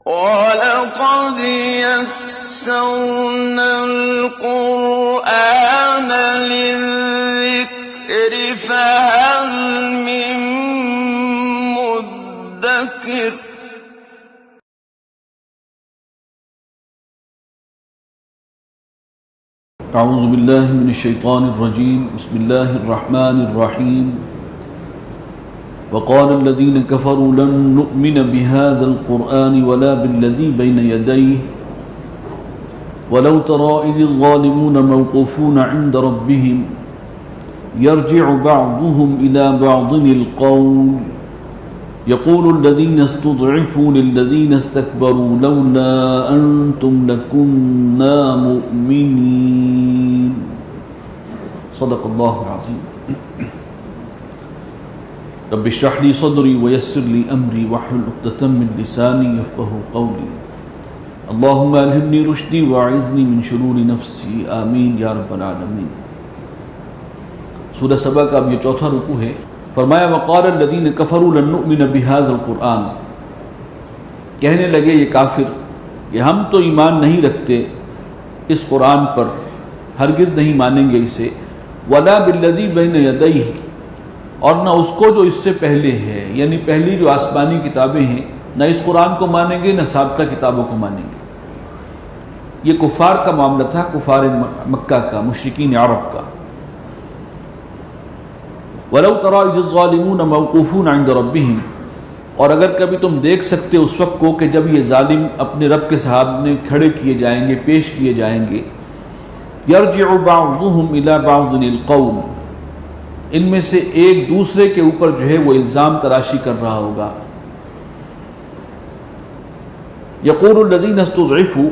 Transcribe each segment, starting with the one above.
وَلَقَدْ يَسَّرْنَا الْقُرْآنَ لِلذِّكْرِ فَهَلْ مِن مُّدَّكِرٍ اعوذ باللہ من الشیطان الرجیم بسم اللہ الرحمن الرحیم وقال الذين كفروا لن نؤمن بهذا القرآن ولا بالذي بين يديه ولو ترى إذ الظالمون موقوفون عند ربهم يرجع بعضهم إلى بعض القول يقول الذين استضعفوا للذين استكبروا لولا أنتم لكنا مؤمنين صدق الله العظيم رب اشرح لي صدري ويسر لي أمري واحلل عقدة من لساني يفقهوا قولي اللهم ألهمني رشدي وأعذني من شرور نفسي آمين يا رب العالمين۔ سورہ سبا کا اب یہ چوتھا رکوع ہے۔ فرمایا وقال الذين كفروا لن نؤمن بهذا القرآن، کہنے لگے یہ کافر کہ ہم تو ایمان نہیں رکھتے اس قرآن پر، ہرگز نہیں مانیں گے اسے، ولا بالذي بين يديه، اور نہ اس کو جو اس سے پہلے ہے، یعنی پہلی جو آسمانی کتابیں ہیں نہ اس قرآن کو مانیں گے نہ سابقہ کتابوں کو مانیں گے۔ یہ کفار کا معاملہ تھا، کفار مکہ کا، مشرکین عرب کا۔ وَلَوْ تَرَى إِذِ الظَّالِمُونَ مَوْقُوفُونَ عِنْدَ رَبِّهِمْ، اور اگر کبھی تم دیکھ سکتے اس وقت کو کہ جب یہ ظالم اپنے رب کے سامنے کھڑے کیے جائیں گے، پیش کیے جائیں گے، يَرْجِعُ بَعْضُهُمْ إِلَى بَعْضٍ الْقَوْلِ، ان میں سے ایک دوسرے کے اوپر جو ہے وہ الزام تراشی کر رہا ہوگا۔ یقول الذین استضعفوا،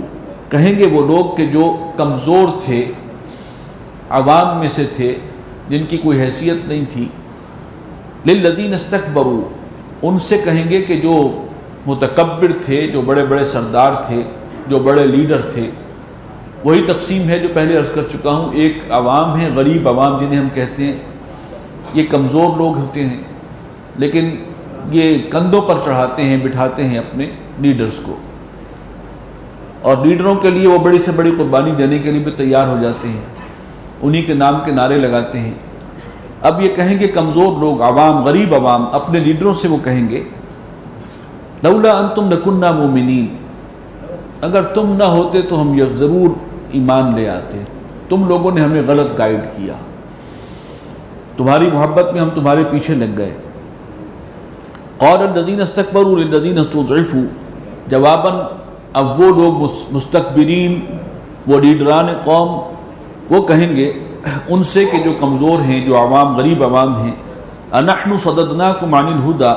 کہیں گے وہ لوگ کہ جو کمزور تھے، عوام میں سے تھے، جن کی کوئی حیثیت نہیں تھی، للذین استکبروا، ان سے کہیں گے کہ جو متکبر تھے، جو بڑے بڑے سردار تھے، جو بڑے لیڈر تھے۔ وہی تقسیم ہے جو پہلے عرض کر چکا ہوں، ایک عوام ہے، غریب عوام جنہیں ہم کہتے ہیں، یہ کمزور لوگ ہوتے ہیں لیکن یہ کندھوں پر چڑھاتے ہیں، بٹھاتے ہیں اپنے لیڈرز کو، اور لیڈروں کے لیے وہ بڑی سے بڑی قربانی دینے کے لیے بھی تیار ہو جاتے ہیں، انہی کے نام کے نعرے لگاتے ہیں۔ اب یہ کہیں گے کمزور لوگ، عوام، غریب عوام، اپنے لیڈروں سے وہ کہیں گے لولا انتم لکنا مومنین، اگر تم نہ ہوتے تو ہم یہ ضرور ایمان لے آتے، تم لوگوں نے ہمیں غلط گائیڈ کیا، تمہاری محبت میں ہم تمہارے پیچھے لگ گئے۔ قال الذین استکبروا للذین استضعفوا، جواباً اب وہ لوگ مستکبرین، وہ لیڈران قوم، وہ کہیں گے ان سے کہ جو کمزور ہیں، جو عوام، غریب عوام ہیں، انحن صددناکم عن الہدی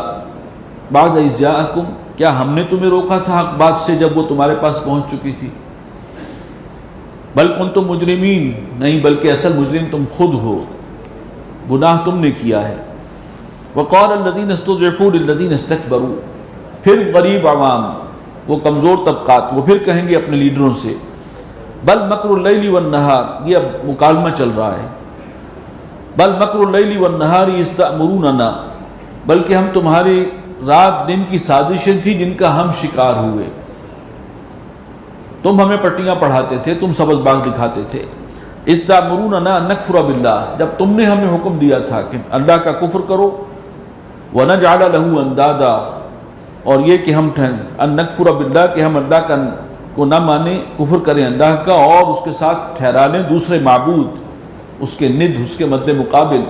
بعد اذ جاءکم، کیا ہم نے تمہیں روکا تھا حق بات سے جب وہ تمہارے پاس پہنچ چکی تھی؟ بل کنتم مجرمین، نہیں بلکہ اصل مجرم تم خود ہو، گناہ تم نے کیا ہے۔ وقال الذین استضعفوا للذین استکبروا، پھر غریب عوام، وہ کمزور طبقات، وہ پھر کہیں گے اپنے لیڈروں سے بل مکر اللیل والنہار، یہ اب مکالمہ چل رہا ہے، بل مکر اللیل والنہار اذ تأمروننا، بلکہ ہم تمہاری رات دن کی سازشیں تھی جن کا ہم شکار ہوئے، تم ہمیں پٹیاں پڑھاتے تھے، تم سبز باغ دکھاتے تھے، اذ تأمروننا ان نکفر باللہ، جب تم نے ہمیں حکم دیا تھا کہ اللہ کا کفر کرو، ونجعل له اندادا، اور یہ کہ ہم ان نکفر باللہ، کہ ہم اللہ کو نہ مانیں، کفر کریں اللہ کا، اور اس کے ساتھ ٹھہرا لیں دوسرے معبود، اس کے ند، اس کے مد مقابل۔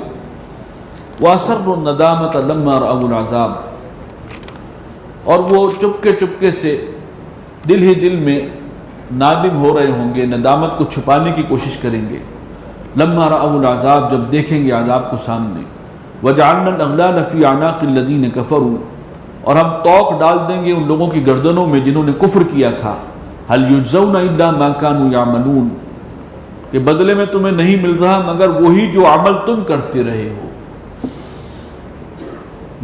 وَأَسَرُّوا النَّدَامَةَ لَمَّا رَأَوُا الْعَذَابَ، اور وہ چپکے سے دل ہی دل میں نادم ہو رہے ہوں گے، ندامت کو چھپانے کی کوشش کریں گے، لما رأوا العذاب، جب دیکھیں گے عذاب کو سامنے، وجعلنا الاغلال فی اعناق الذین کفروا، اور ہم توق ڈال دیں گے ان لوگوں کی گردنوں میں جنہوں نے کفر کیا تھا، هل یجزون الا ما كانوا يعملون، کہ بدلے میں تمہیں نہیں مل رہا مگر وہی جو عمل تم کرتے رہے ہو،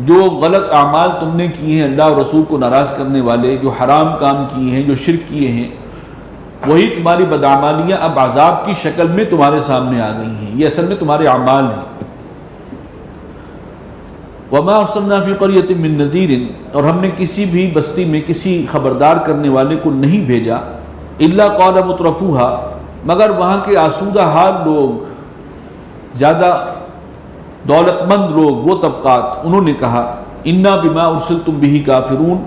جو غلط اعمال تم نے کیے ہیں اللہ اور رسول کو ناراض کرنے والے، جو حرام کام کیے ہیں، جو شرک کیے ہیں، وہی تمہاری بدعمالیاں اب عذاب کی شکل میں تمہارے سامنے آ گئی ہیں، یہ اصل میں تمہارے اعمال ہیں۔ وما ارسلنا فی قریۃ من نذیر، اور ہم نے کسی بھی بستی میں کسی خبردار کرنے والے کو نہیں بھیجا، الا قال مترفوها، مگر وہاں کے آسودہ حال لوگ، زیادہ دولت مند لوگ، وہ طبقات، انہوں نے کہا انا بما ارسلتم به کافرون،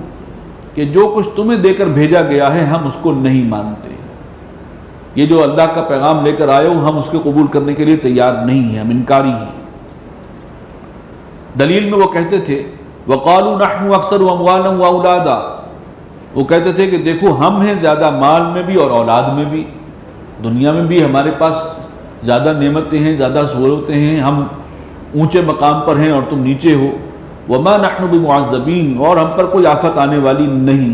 کہ جو کچھ تمہیں دے کر بھیجا گیا ہے ہم اس کو نہیں مانتے، یہ جو اللہ کا پیغام لے کر آئے ہو ہم اس کو قبول کرنے کے لیے تیار نہیں ہیں، ہم انکاری ہیں۔ دلیل میں وہ کہتے تھے وقالوا نحن اکثر اموالا واولادا، وہ کہتے تھے کہ دیکھو ہم ہیں زیادہ مال میں بھی اور اولاد میں بھی، دنیا میں بھی ہمارے پاس زیادہ نعمتیں ہیں، زیادہ سہولتیں ہیں، ہم اونچے مقام پر ہیں اور تم نیچے ہو، وما نحن بمعذبین، اور ہم پر کوئی آفت آنے والی نہیں۔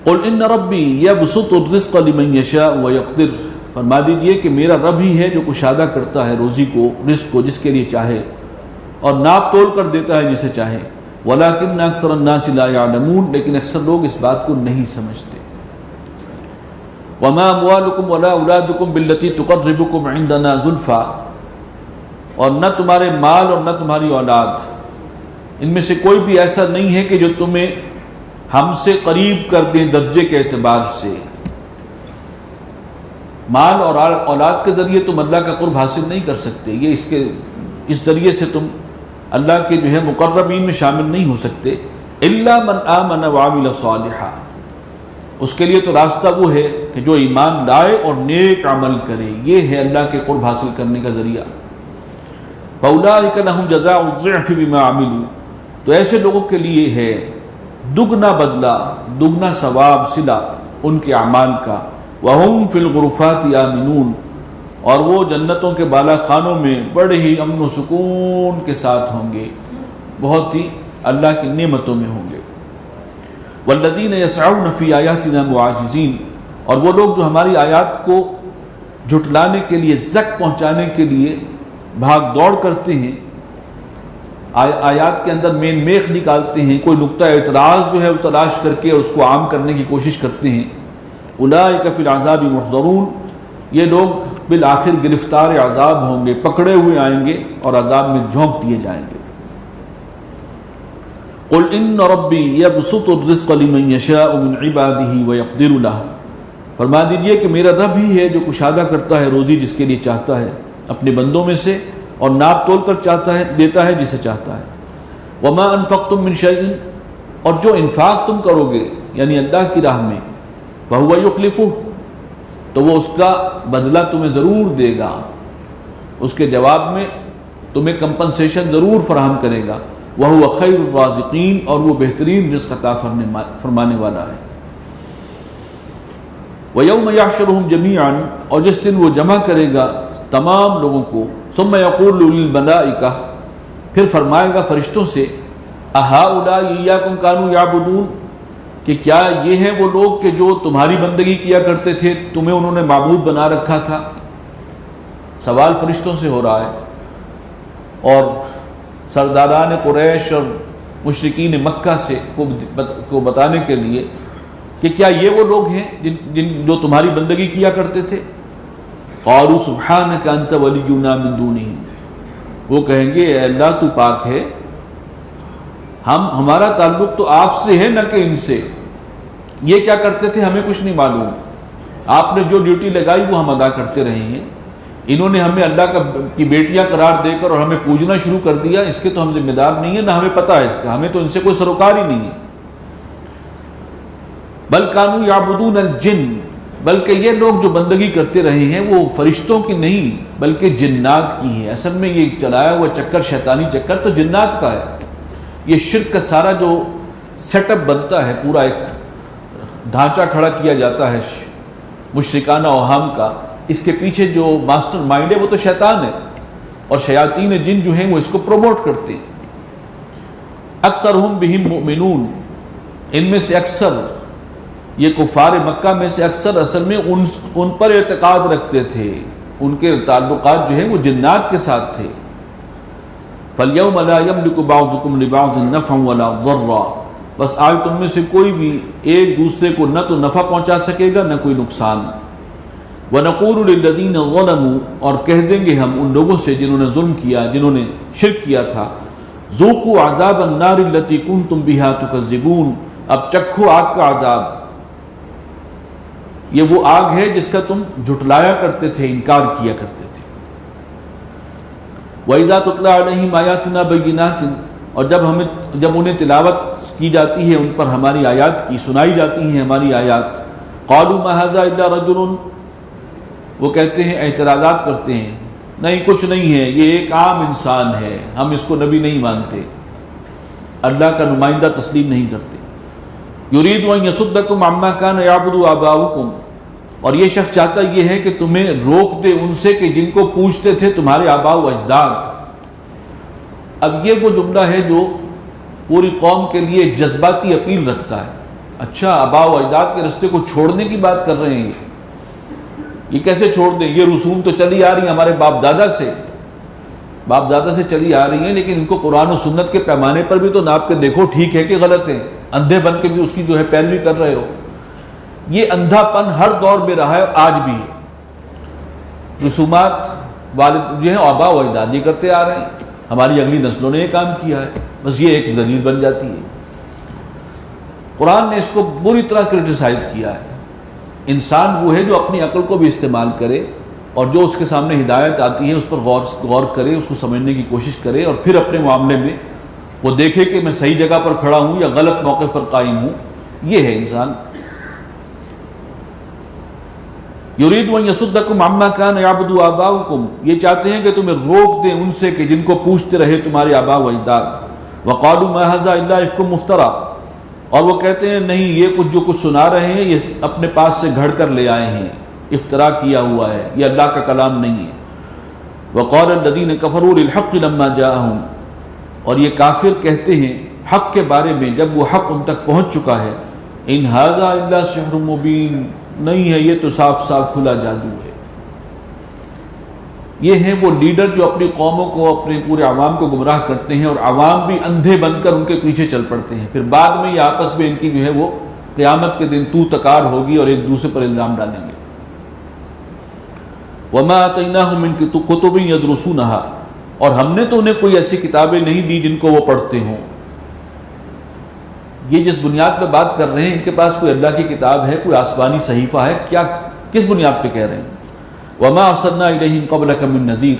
قل ان ربی یبسط الرزق لمن یشاء ویقدر، فرما دیجئے کہ میرا رب ہی ہے جو کشادہ کرتا ہے روزی کو، رزق کو، جس کے لیے چاہے، اور ناپ تول کر دیتا ہے جسے چاہے، ولکن اکثر الناس لا یعلمون، لیکن اکثر لوگ اس بات کو نہیں سمجھتے۔ وما اموالکم ولا اولادکم باللتی تقربکم عندنا زلفی، اور نہ تمہارے مال اور نہ تمہاری اولاد، ان میں سے کوئی بھی ایسا نہیں ہے کہ جو تمہیں ہم سے قریب کر دیں درجے کے اعتبار سے۔ مال اور اولاد کے ذریعے تم اللہ کا قرب حاصل نہیں کر سکتے، یہ اس ذریعے سے تم اللہ کے جو ہے مقربین میں شامل نہیں ہو سکتے۔ الا من آمن وعمل صالحا، اس کے لیے تو راستہ وہ ہے کہ جو ایمان لائے اور نیک عمل کرے، یہ ہے اللہ کے قرب حاصل کرنے کا ذریعہ۔ فَأُولَٰئِكَ لَهُمْ جَزَاءُ الضِّعْفِ بِمَا عَمِلُوا، تو ایسے لوگوں کے لیے ہے دگنا بدلہ، دگنا ثواب صلہ ان کے اعمال کا۔ وَهُمْ فِي الْغُرُفَاتِ آمِنُونَ، اور وہ جنتوں کے بالا خانوں میں بڑے ہی امن و سکون کے ساتھ ہوں گے، بہت ہی اللہ کی نعمتوں میں ہوں گے۔ وَالَّذِينَ يَسْعَوْنَ فِي آيَاتِنَا مُعَاجِزِينَ، اور وہ لوگ جو ہماری آیات کو جھٹلانے کے لیے، زک پہنچانے کے لیے بھاگ دوڑ کرتے ہیں، آیات کے اندر مین میخ نکالتے ہیں، کوئی نقطہ اعتراض جو ہے وہ تلاش کر کے اس کو عام کرنے کی کوشش کرتے ہیں، اولئک فی العذاب محضرون، یہ لوگ بالآخر گرفتار عذاب ہوں گے، پکڑے ہوئے آئیں گے اور عذاب میں جھونک دیے جائیں گے۔ قل ان ربی یبسط الرزق لمن یشاء من عبادہ ویقدر لہ، فرما دیجئے کہ میرا رب ہی ہے جو کشادہ کرتا ہے روزی جس کے لیے چاہتا ہے اپنے بندوں میں سے، اور ناپ تول کر چاہتا ہے، دیتا ہے جسے چاہتا ہے۔ وما انفقتم من شیء، اور جو انفاق تم کرو گے یعنی اللہ کی راہ میں، فہو یخلفہ، تو وہ اس کا بدلہ تمہیں ضرور دے گا، اس کے جواب میں تمہیں کمپنسیشن ضرور فراہم کرے گا۔ وہو خیر الرازقین، اور وہ بہترین رزق عطا فرمانے والا ہے۔ وَيَوْمَ يَحْشُرُهُمْ جَمِيعًا، اور جس دن وہ جمع کرے گا تمام لوگوں کو، ثم يقول للملائکہ، پھر فرمائے گا فرشتوں سے، اہؤلاء ایاکم کانوا یعبدون، کہ کیا یہ ہیں وہ لوگ کہ جو تمہاری بندگی کیا کرتے تھے، تمہیں انہوں نے معبود بنا رکھا تھا؟ سوال فرشتوں سے ہو رہا ہے، اور سرداران قریش اور مشرکین مکہ سے کو بتانے کے لیے کہ کیا یہ وہ لوگ ہیں جو تمہاری بندگی کیا کرتے تھے؟ قالوا سبحانک انت ولینا من دونہم، وہ کہیں گے اے اللہ تو پاک ہے، ہمارا تعلق تو آپ سے ہے نہ کہ ان سے، یہ کیا کرتے تھے ہمیں کچھ نہیں معلوم، آپ نے جو ڈیوٹی لگائی وہ ہم ادا کرتے رہے ہیں، انہوں نے ہمیں اللہ کی بیٹیاں قرار دے کر اور ہمیں پوجنا شروع کر دیا، اس کے تو ہم ذمہ دار نہیں ہیں، نہ ہمیں پتہ ہے اس کا، ہمیں تو ان سے کوئی سروکار ہی نہیں ہے۔ بل کانوا یعبدون الجن، بلکہ یہ لوگ جو بندگی کرتے رہے ہیں وہ فرشتوں کی نہیں بلکہ جنات کی ہے۔ اصل میں یہ چلایا ہوا چکر، شیطانی چکر تو جنات کا ہے۔ یہ شرک کا سارا جو سیٹ اپ بنتا ہے، پورا ایک ڈھانچہ کھڑا کیا جاتا ہے مشرکانہ اوہام کا، اس کے پیچھے جو ماسٹر مائنڈ ہے وہ تو شیطان ہے، اور شیاطین جن جو ہیں وہ اس کو پروموٹ کرتے ہیں۔ اکثرہم بہم مؤمنون، ان میں سے اکثر، یہ کفار مکہ میں سے اکثر اصل میں ان پر اعتقاد رکھتے تھے، ان کے تعلقات جو ہیں وہ جنات کے ساتھ تھے۔ فَالْيَوْمَ لَا يَمْلِكُ بَعْضُكُمْ لِبَعْضٍ نَفْعًا وَلَا ضَرًّا، بس آج تم میں سے کوئی بھی ایک دوسرے کو نہ تو نفع پہنچا سکے گا نہ کوئی نقصان۔ وَنَقُولُ لِلَّذِينَ ظَلَمُوا اور کہہ دیں گے ہم ان لوگوں سے جنہوں نے ظلم کیا، جنہوں نے شرک کیا تھا، ذُوقُوا عَذَابَ النَّارِ الَّتِي كُنْتُمْ بِهَا تُكَذِّبُونَ، اب چکھو آگ کا عذاب، یہ وہ آگ ہے جس کا تم جھٹلایا کرتے تھے، انکار کیا کرتے تھے۔ وَإِذَا تُتْلَىٰ عَلَيْهِمْ آيَاتُنَا بَيِّنَاتٍ، اور جب انہیں تلاوت کی جاتی ہے ان پر ہماری آیات کی، سنائی جاتی ہیں ہماری آیات، قَالُوا مَا هَذَا إِلَّا رَجُلٌ، وہ کہتے ہیں، اعتراضات کرتے ہیں، نہیں کچھ نہیں ہے، یہ ایک عام انسان ہے، ہم اس کو نبی نہیں مانتے، اللہ کا نمائندہ تسلیم نہیں کرتے۔ یرید ان یصدکم عما کان یعبد آباؤکم، اور یہ شخص چاہتا یہ ہے کہ تمہیں روک دے ان سے کہ جن کو پوچھتے تھے تمہارے آباء و اجداد۔ اب یہ وہ جملہ ہے جو پوری قوم کے لیے جذباتی اپیل رکھتا ہے، اچھا آباء و اجداد کے رستے کو چھوڑنے کی بات کر رہے ہیں، یہ کیسے چھوڑ دیں؟ یہ رسوم تو چلی آ رہی ہیں ہمارے باپ دادا سے چلی آ رہی ہیں، لیکن ان کو قرآن و سنت کے پیمانے پر بھی تو ناپ کے دیکھو ٹھیک ہے کہ غلط ہے، اندھے بن کے بھی اس کی جو ہے پیروی کر رہے ہو۔ یہ اندھا پن ہر دور میں رہا ہے، آج بھی ہے۔ رسومات والد جو ہیں آباء و اجداد یہ کرتے آ رہے ہیں، ہماری اگلی نسلوں نے یہ کام کیا ہے، بس یہ ایک دلیل بن جاتی ہے۔ قرآن نے اس کو بری طرح کرٹیسائز کیا ہے۔ انسان وہ ہے جو اپنی عقل کو بھی استعمال کرے اور جو اس کے سامنے ہدایت آتی ہے اس پر غور کرے، اس کو سمجھنے کی کوشش کرے، اور پھر اپنے معاملے میں وہ دیکھے کہ میں صحیح جگہ پر کھڑا ہوں یا غلط موقف پر قائم ہوں۔ یہ ہے انسان۔ یرید ان یصدکم عما کان یعبد آباؤکم، یہ چاہتے ہیں کہ تمہیں روک دیں ان سے کہ جن کو پوچھتے رہے تمہارے آباء و اجداد۔ وقالوا ما ھذا الا افک مفترى، اور وہ کہتے ہیں نہیں یہ جو کچھ سنا رہے ہیں یہ اپنے پاس سے گھڑ کر لے آئے ہیں، افترا کیا ہوا ہے، یہ اللہ کا کلام نہیں ہے۔ وقال الذین کفروا للحق لما جاءهم، اور یہ کافر کہتے ہیں حق کے بارے میں جب وہ حق ان تک پہنچ چکا ہے، ان ھذا الا سحر مبین، نہیں ہے یہ تو صاف صاف کھلا جادو ہے۔ یہ ہیں وہ لیڈر جو اپنی قوموں کو، اپنے پورے عوام کو گمراہ کرتے ہیں، اور عوام بھی اندھے بن کر ان کے پیچھے چل پڑتے ہیں، پھر بعد میں یہ آپس میں ان کی جو ہے وہ قیامت کے دن تو تکار ہوگی اور ایک دوسرے پر الزام ڈالیں گے۔ وما آتیناہم من کتب یدرسونہا، اور ہم نے تو انہیں کوئی ایسی کتابیں نہیں دی جن کو وہ پڑھتے ہوں۔ یہ جس بنیاد پہ بات کر رہے ہیں ان کے پاس کوئی اللہ کی کتاب ہے، کوئی آسمانی صحیفہ ہے، کیا کس بنیاد پہ کہہ رہے ہیں؟ وما ارسلنا الیہم قبلک من نذیر،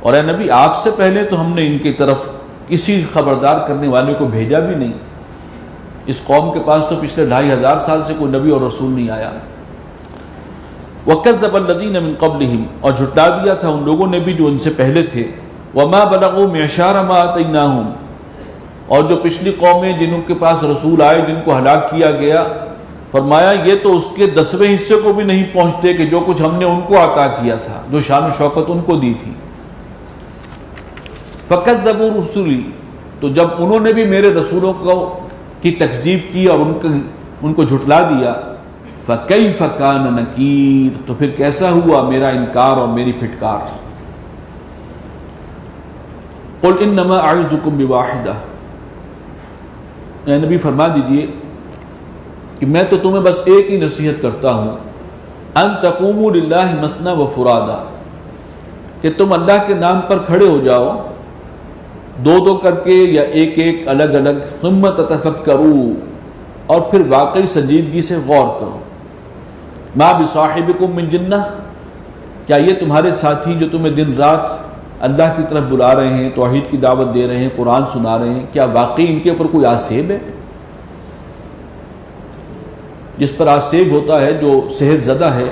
اور اے نبی آپ سے پہلے تو ہم نے ان کی طرف کسی خبردار کرنے والے کو بھیجا بھی نہیں۔ اس قوم کے پاس تو پچھلے 2500 سال سے کوئی نبی اور رسول نہیں آیا۔ وکذب الذین من قبلہم، اور جھٹلا دیا تھا ان لوگوں نے بھی جو ان سے پہلے تھے۔ وما بلغوا معشار ما آتیناہم، اور جو پچھلی قومیں جنہوں کے پاس رسول آئے جن کو ہلاک کیا گیا، فرمایا یہ تو اس کے 10ویں حصے کو بھی نہیں پہنچتے کہ جو کچھ ہم نے ان کو عطا کیا تھا، جو شان و شوکت ان کو دی تھی۔ فکذبوا رسلی، تو جب انہوں نے بھی میرے رسولوں کی تکذیب کی اور ان کو جھٹلا دیا، فکیف کان نکیر، تو پھر کیسا ہوا میرا انکار اور میری پھٹکار۔ قل انما اعظکم بواحدہ، اے نبی فرما دیجئے کہ میں تو تمہیں بس ایک ہی نصیحت کرتا ہوں، ان تقوموا للہ مثنی و فرادا، کہ تم اللہ کے نام پر کھڑے ہو جاؤ دو دو کر کے یا ایک ایک الگ الگ، ثم تتفکروا، اور پھر واقعی سنجیدگی سے غور کرو۔ ما بصاحبکم من جنہ، کیا یہ تمہارے ساتھی جو تمہیں دن رات اللہ کی طرف بلا رہے ہیں، توحید کی دعوت دے رہے ہیں، قرآن سنا رہے ہیں، کیا واقعی ان کے اوپر کوئی آسیب ہے؟ جس پر آسیب ہوتا ہے جو صحت زدہ ہے،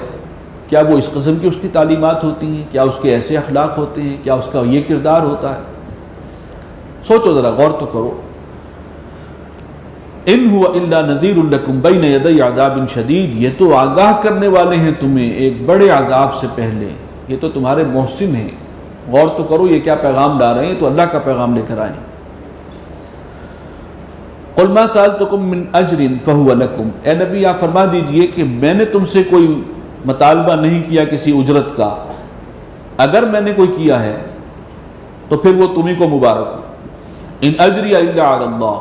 کیا وہ اس قسم کی اس کی تعلیمات ہوتی ہیں؟ کیا اس کے ایسے اخلاق ہوتے ہیں؟ کیا اس کا یہ کردار ہوتا ہے؟ سوچو ذرا، غور تو کرو۔ ان هو الا نذیر لکم بین یدی عذاب شدید، یہ تو آگاہ کرنے والے ہیں تمہیں ایک بڑے عذاب سے پہلے، یہ تو تمہارے محسن ہیں۔ غور تو کرو یہ کیا پیغام لا رہے ہیں، تو اللہ کا پیغام لے کر آئے۔ قل ما سألتکم من اجر فهو لکم، اے نبی آپ فرما دیجئے کہ میں نے تم سے کوئی مطالبہ نہیں کیا کسی اجرت کا، اگر میں نے کوئی کیا ہے تو پھر وہ تمہیں کو مبارک ہو۔ ان اجری الا علی اللہ،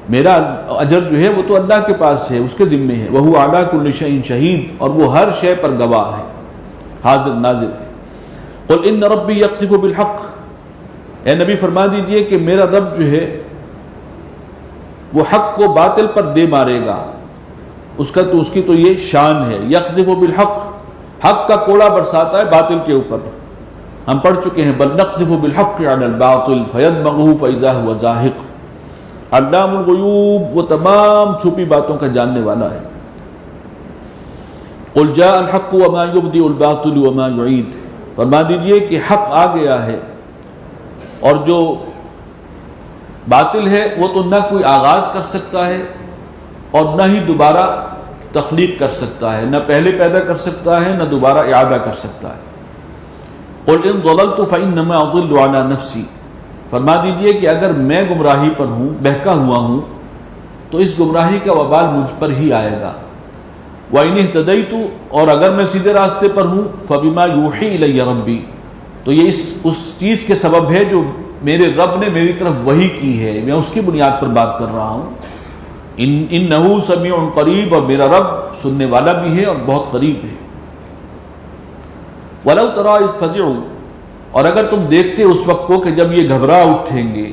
میرا اجر جو ہے وہ تو اللہ کے پاس ہے، اس کے ذمے ہے، وَهُوَ عَلَىٰ كُلِّ شَيْءٍ شَهِيدٌ، اور وہ ہر شے پر گواہ ہے، حاضر ناظر ہے۔ قُلْ إِنَّ رَبِّي يَقْذِفُ بِالْحَقِّ، اے نبی فرما دیجئے کہ میرا رب جو ہے وہ حق کو باطل پر دے مارے گا، اس کی تو یہ شان ہے، یقذف بالحق، حق کا کوڑا برساتا ہے باطل کے اوپر۔ ہم پڑھ چکے ہیں بل نقذف بالحق علی الباطل فیدمغه فاذا هو زاهق، علام الغیوب، وہ تمام چھپی باتوں کا جاننے والا ہے۔ قل جاء الحق وما یبدئ الباطل وما یعید، فرما دیجئے کہ حق آ گیا ہے، اور جو باطل ہے وہ تو نہ کوئی آغاز کر سکتا ہے اور نہ ہی دوبارہ تخلیق کر سکتا ہے، نہ پہلے پیدا کر سکتا ہے نہ دوبارہ اعادہ کر سکتا ہے۔ قل ان ضللت فانما اضل علی نفسی، فرما دیجئے کہ اگر میں گمراہی پر ہوں، بہکا ہوا ہوں، تو اس گمراہی کا وبال مجھ پر ہی آئے گا۔ وان اهتدیت، اور اگر میں سیدھے راستے پر ہوں، فبما یوحی الی ربی، تو یہ اس چیز کے سبب ہے جو میرے رب نے میری طرف وحی کی ہے، میں اس کی بنیاد پر بات کر رہا ہوں۔ انہ سمیع قریب، اور میرا رب سننے والا بھی ہے اور بہت قریب ہے۔ وَلَوْ تَرَىٰ إِذْ فَزِعُوا، اور اگر تم دیکھتے اس وقت کو کہ جب یہ گھبرا اٹھیں گے،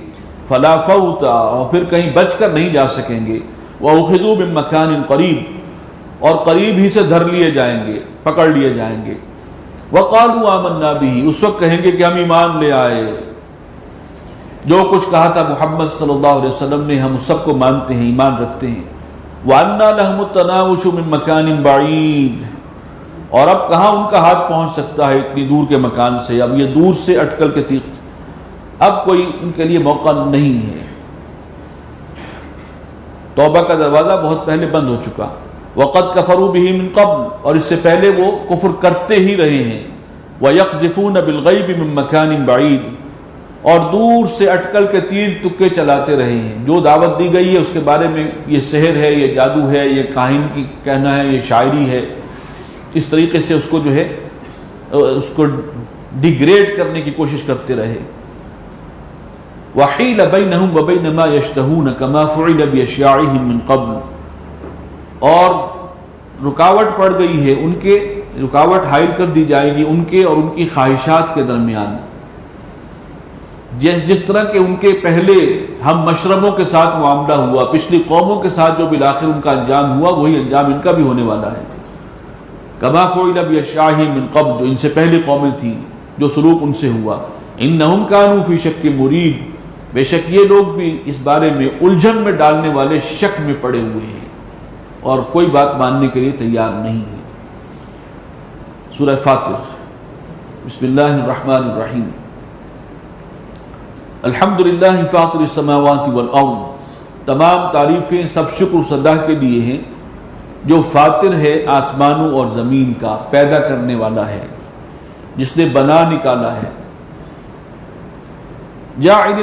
فَلَا فَوْتَ، اور پھر کہیں بچ کر نہیں جا سکیں گے، وَأُخِذُوا مِن مَّكَانٍ قَرِيبٍ، اور قریب ہی سے دھر لیے جائیں گے، پکڑ لیے جائیں گے۔ وَقَالُوا آمَنَّا بِهِ، اس وقت کہیں گے کہ ہم ایمان لے آئے، جو کچھ کہا تھا محمد صلی اللہ علیہ وسلم نے ہم اس سب کو مانتے ہیں، ایمان رکھتے ہیں۔ وَأَنَّا لَهُمُ التَّنَاوُشُ مِن مَّكَانٍ بَعِيدٍ، اور اب کہاں ان کا ہاتھ پہنچ سکتا ہے اتنی دور کے مکان سے، اب یہ دور سے اٹکل کے تیغ، اب کوئی ان کے لیے موقع نہیں ہے۔ توبہ کا دروازہ بہت پہلے بند ہو چکا۔ وَقَدْ كَفَرُوا بِهِ مِن قَبْلُ، اور اس سے پہلے وہ کفر کرتے ہی رہے ہیں۔ وَيَقْذِفُونَ بِالْغَيْبِ مِن مَّكَانٍ بَعِيدٍ، اور دور سے اٹکل کے تیر تکے چلاتے رہے ہیں۔ جو دعوت دی گئی ہے اس کے بارے میں یہ سحر ہے، یہ جادو ہے، یہ کاہن کی کہنا ہے، یہ شاعری ہے، اس طریقے سے اس کو جو ہے اس کو ڈیگریڈ کرنے کی کوشش کرتے رہے۔ وَحِيلَ بَيْنَهُمْ وَبَيْنَ مَا يَشْتَهُونَ كَمَا فُعِلَ بِأَشْيَاعِهِمْ مِن قَبْلُ، اور رکاوٹ پڑ گئی ہے، ان کے رکاوٹ حائل کر دی جائے گی ان کے اور ان کی خواہشات کے درمیان، جس طرح کہ ان کے پہلے ہم مشربوں کے ساتھ معاملہ ہوا، پچھلی قوموں کے ساتھ جو بالآخر ان کا انجام ہوا، وہی انجام ان کا بھی ہونے والا ہے۔ کما فعل بأشیاعہم من قبل، جو ان سے پہلی قومیں تھیں جو سلوک ان سے ہوا۔ انہم کانوا فی شک مریب، بے شک یہ لوگ بھی اس بارے میں الجھن میں ڈالنے والے شک میں پڑے ہوئے ہیں اور کوئی بات ماننے کے لیے تیار نہیں ہے۔ سورہ فاطر، بسم اللہ الرحمن الرحیم۔ الحمدللہ فاطر السماوات والارض، تمام تعریفیں سب شکر صدا کے لیے ہیں جو فاطر ہے آسمانوں اور زمین کا، پیدا کرنے والا ہے، جس نے بنا نکالا ہے۔ جاعل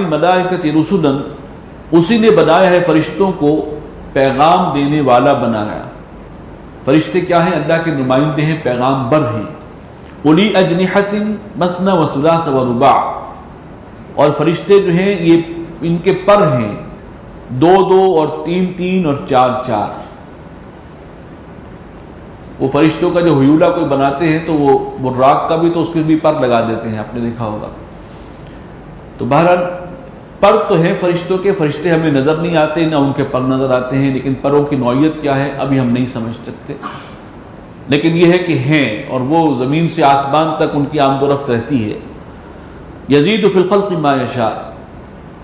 الملائکۃ رسلا، اسی نے بنایا ہے فرشتوں کو پیغام دینے والا بنایا۔ فرشتے کیا ہیں؟ اللہ کے نمائندے ہیں، پیغام بر ہیں۔ اولی اجنحۃ مثنی وثلاث ورباع، اور فرشتے جو ہیں یہ ان کے پر ہیں، دو دو اور تین تین اور چار چار۔ وہ فرشتوں کا جو ہیولہ کوئی بناتے ہیں تو وہ براق کا بھی تو اس کے بھی پر لگا دیتے ہیں، آپ نے دیکھا ہوگا۔ تو بہرحال پر تو ہیں فرشتوں کے، فرشتے ہمیں نظر نہیں آتے، نہ ان کے پر نظر آتے ہیں، لیکن پروں کی نوعیت کیا ہے ابھی ہم نہیں سمجھ سکتے، لیکن یہ ہے کہ ہیں، اور وہ زمین سے آسمان تک ان کی آمد و رفت رہتی ہے۔ یزید فی الخلق ما یشاء،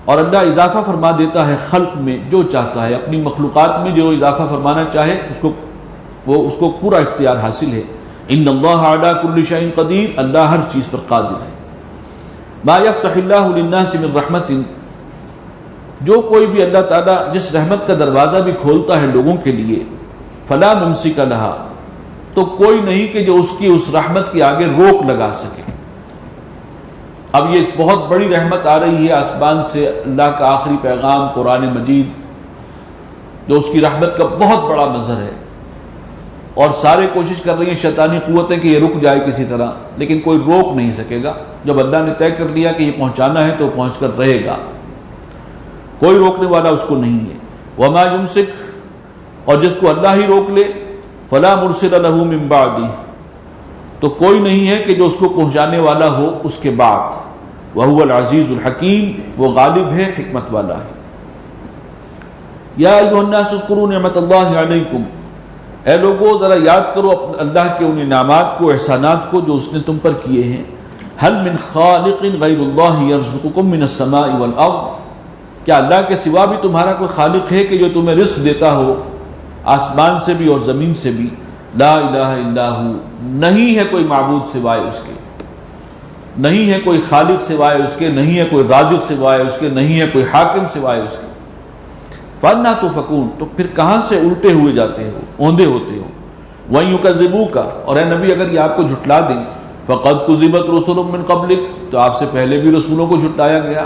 اور اللہ اضافہ فرما دیتا ہے خلق میں جو چاہتا ہے، اپنی مخلوقات میں جو اضافہ فرمانا چاہے اس کو پورا اختیار حاصل ہے۔ ان اللہ علی کل شیء قدیر، اللہ ہر چیز پر قادر ہے۔ ما یفتح اللہ للناس من رحمت، جو کوئی بھی اللہ تعالیٰ جس رحمت کا دروازہ بھی کھولتا ہے لوگوں کے لیے، فلا ممسک لہا، تو کوئی نہیں کہ جو اس کی اس رحمت کے آگے روک لگا سکے۔ اب یہ بہت بڑی رحمت آ رہی ہے آسمان سے، اللہ کا آخری پیغام قرآن مجید، جو اس کی رحمت کا بہت بڑا مظہر ہے، اور سارے کوشش کر رہی ہیں شیطانی قوتیں کہ یہ رک جائے کسی طرح، لیکن کوئی روک نہیں سکے گا۔ جب اللہ نے طے کر لیا کہ یہ پہنچانا ہے تو پہنچ کر رہے گا۔ کوئی روکنے والا اس کو نہیں ہے۔ وما یمسک، اور جس کو اللہ ہی روک لے، فلا مرسل لہ من بعدہ، تو کوئی نہیں ہے کہ جو اس کو پہنچانے والا ہو اس کے بعد۔ وہو العزیز الحکیم، وہ غالب ہے، حکمت والا ہے۔ یا ایھا الناس اذکروا نعمت اللہ علیکم، اے لوگو ذرا یاد کرو اللہ کے ان انعامات کو، احسانات کو جو اس نے تم پر کیے ہیں۔ هل من خالق غیر اللہ یرزقکم من السماء والارض، کیا اللہ کے سوا بھی تمہارا کوئی خالق ہے کہ جو تمہیں رزق دیتا ہو آسمان سے بھی اور زمین سے بھی؟ لا الہ الا ہو، نہیں ہے کوئی معبود سوائے اس کے، نہیں ہے کوئی خالق سوائے اس کے، نہیں ہے کوئی رازق سوائے اس کے، نہیں ہے کوئی حاکم سوائے اس کے۔ فَأَنَّىٰ تُؤْفَكُونَ، تو پھر کہاں سے الٹے ہوئے جاتے ہو، اوندے ہوتے ہو۔ وَإِن يُكَذِّبُوكَ، اور اے نبی اگر یہ آپ کو جھٹلا دیں، فَقَدْ كُذِّبَتْ رُسُلٌ مِّن قَبْلِكَ، تو آپ سے پہلے بھی رسولوں کو جھٹلایا گیا۔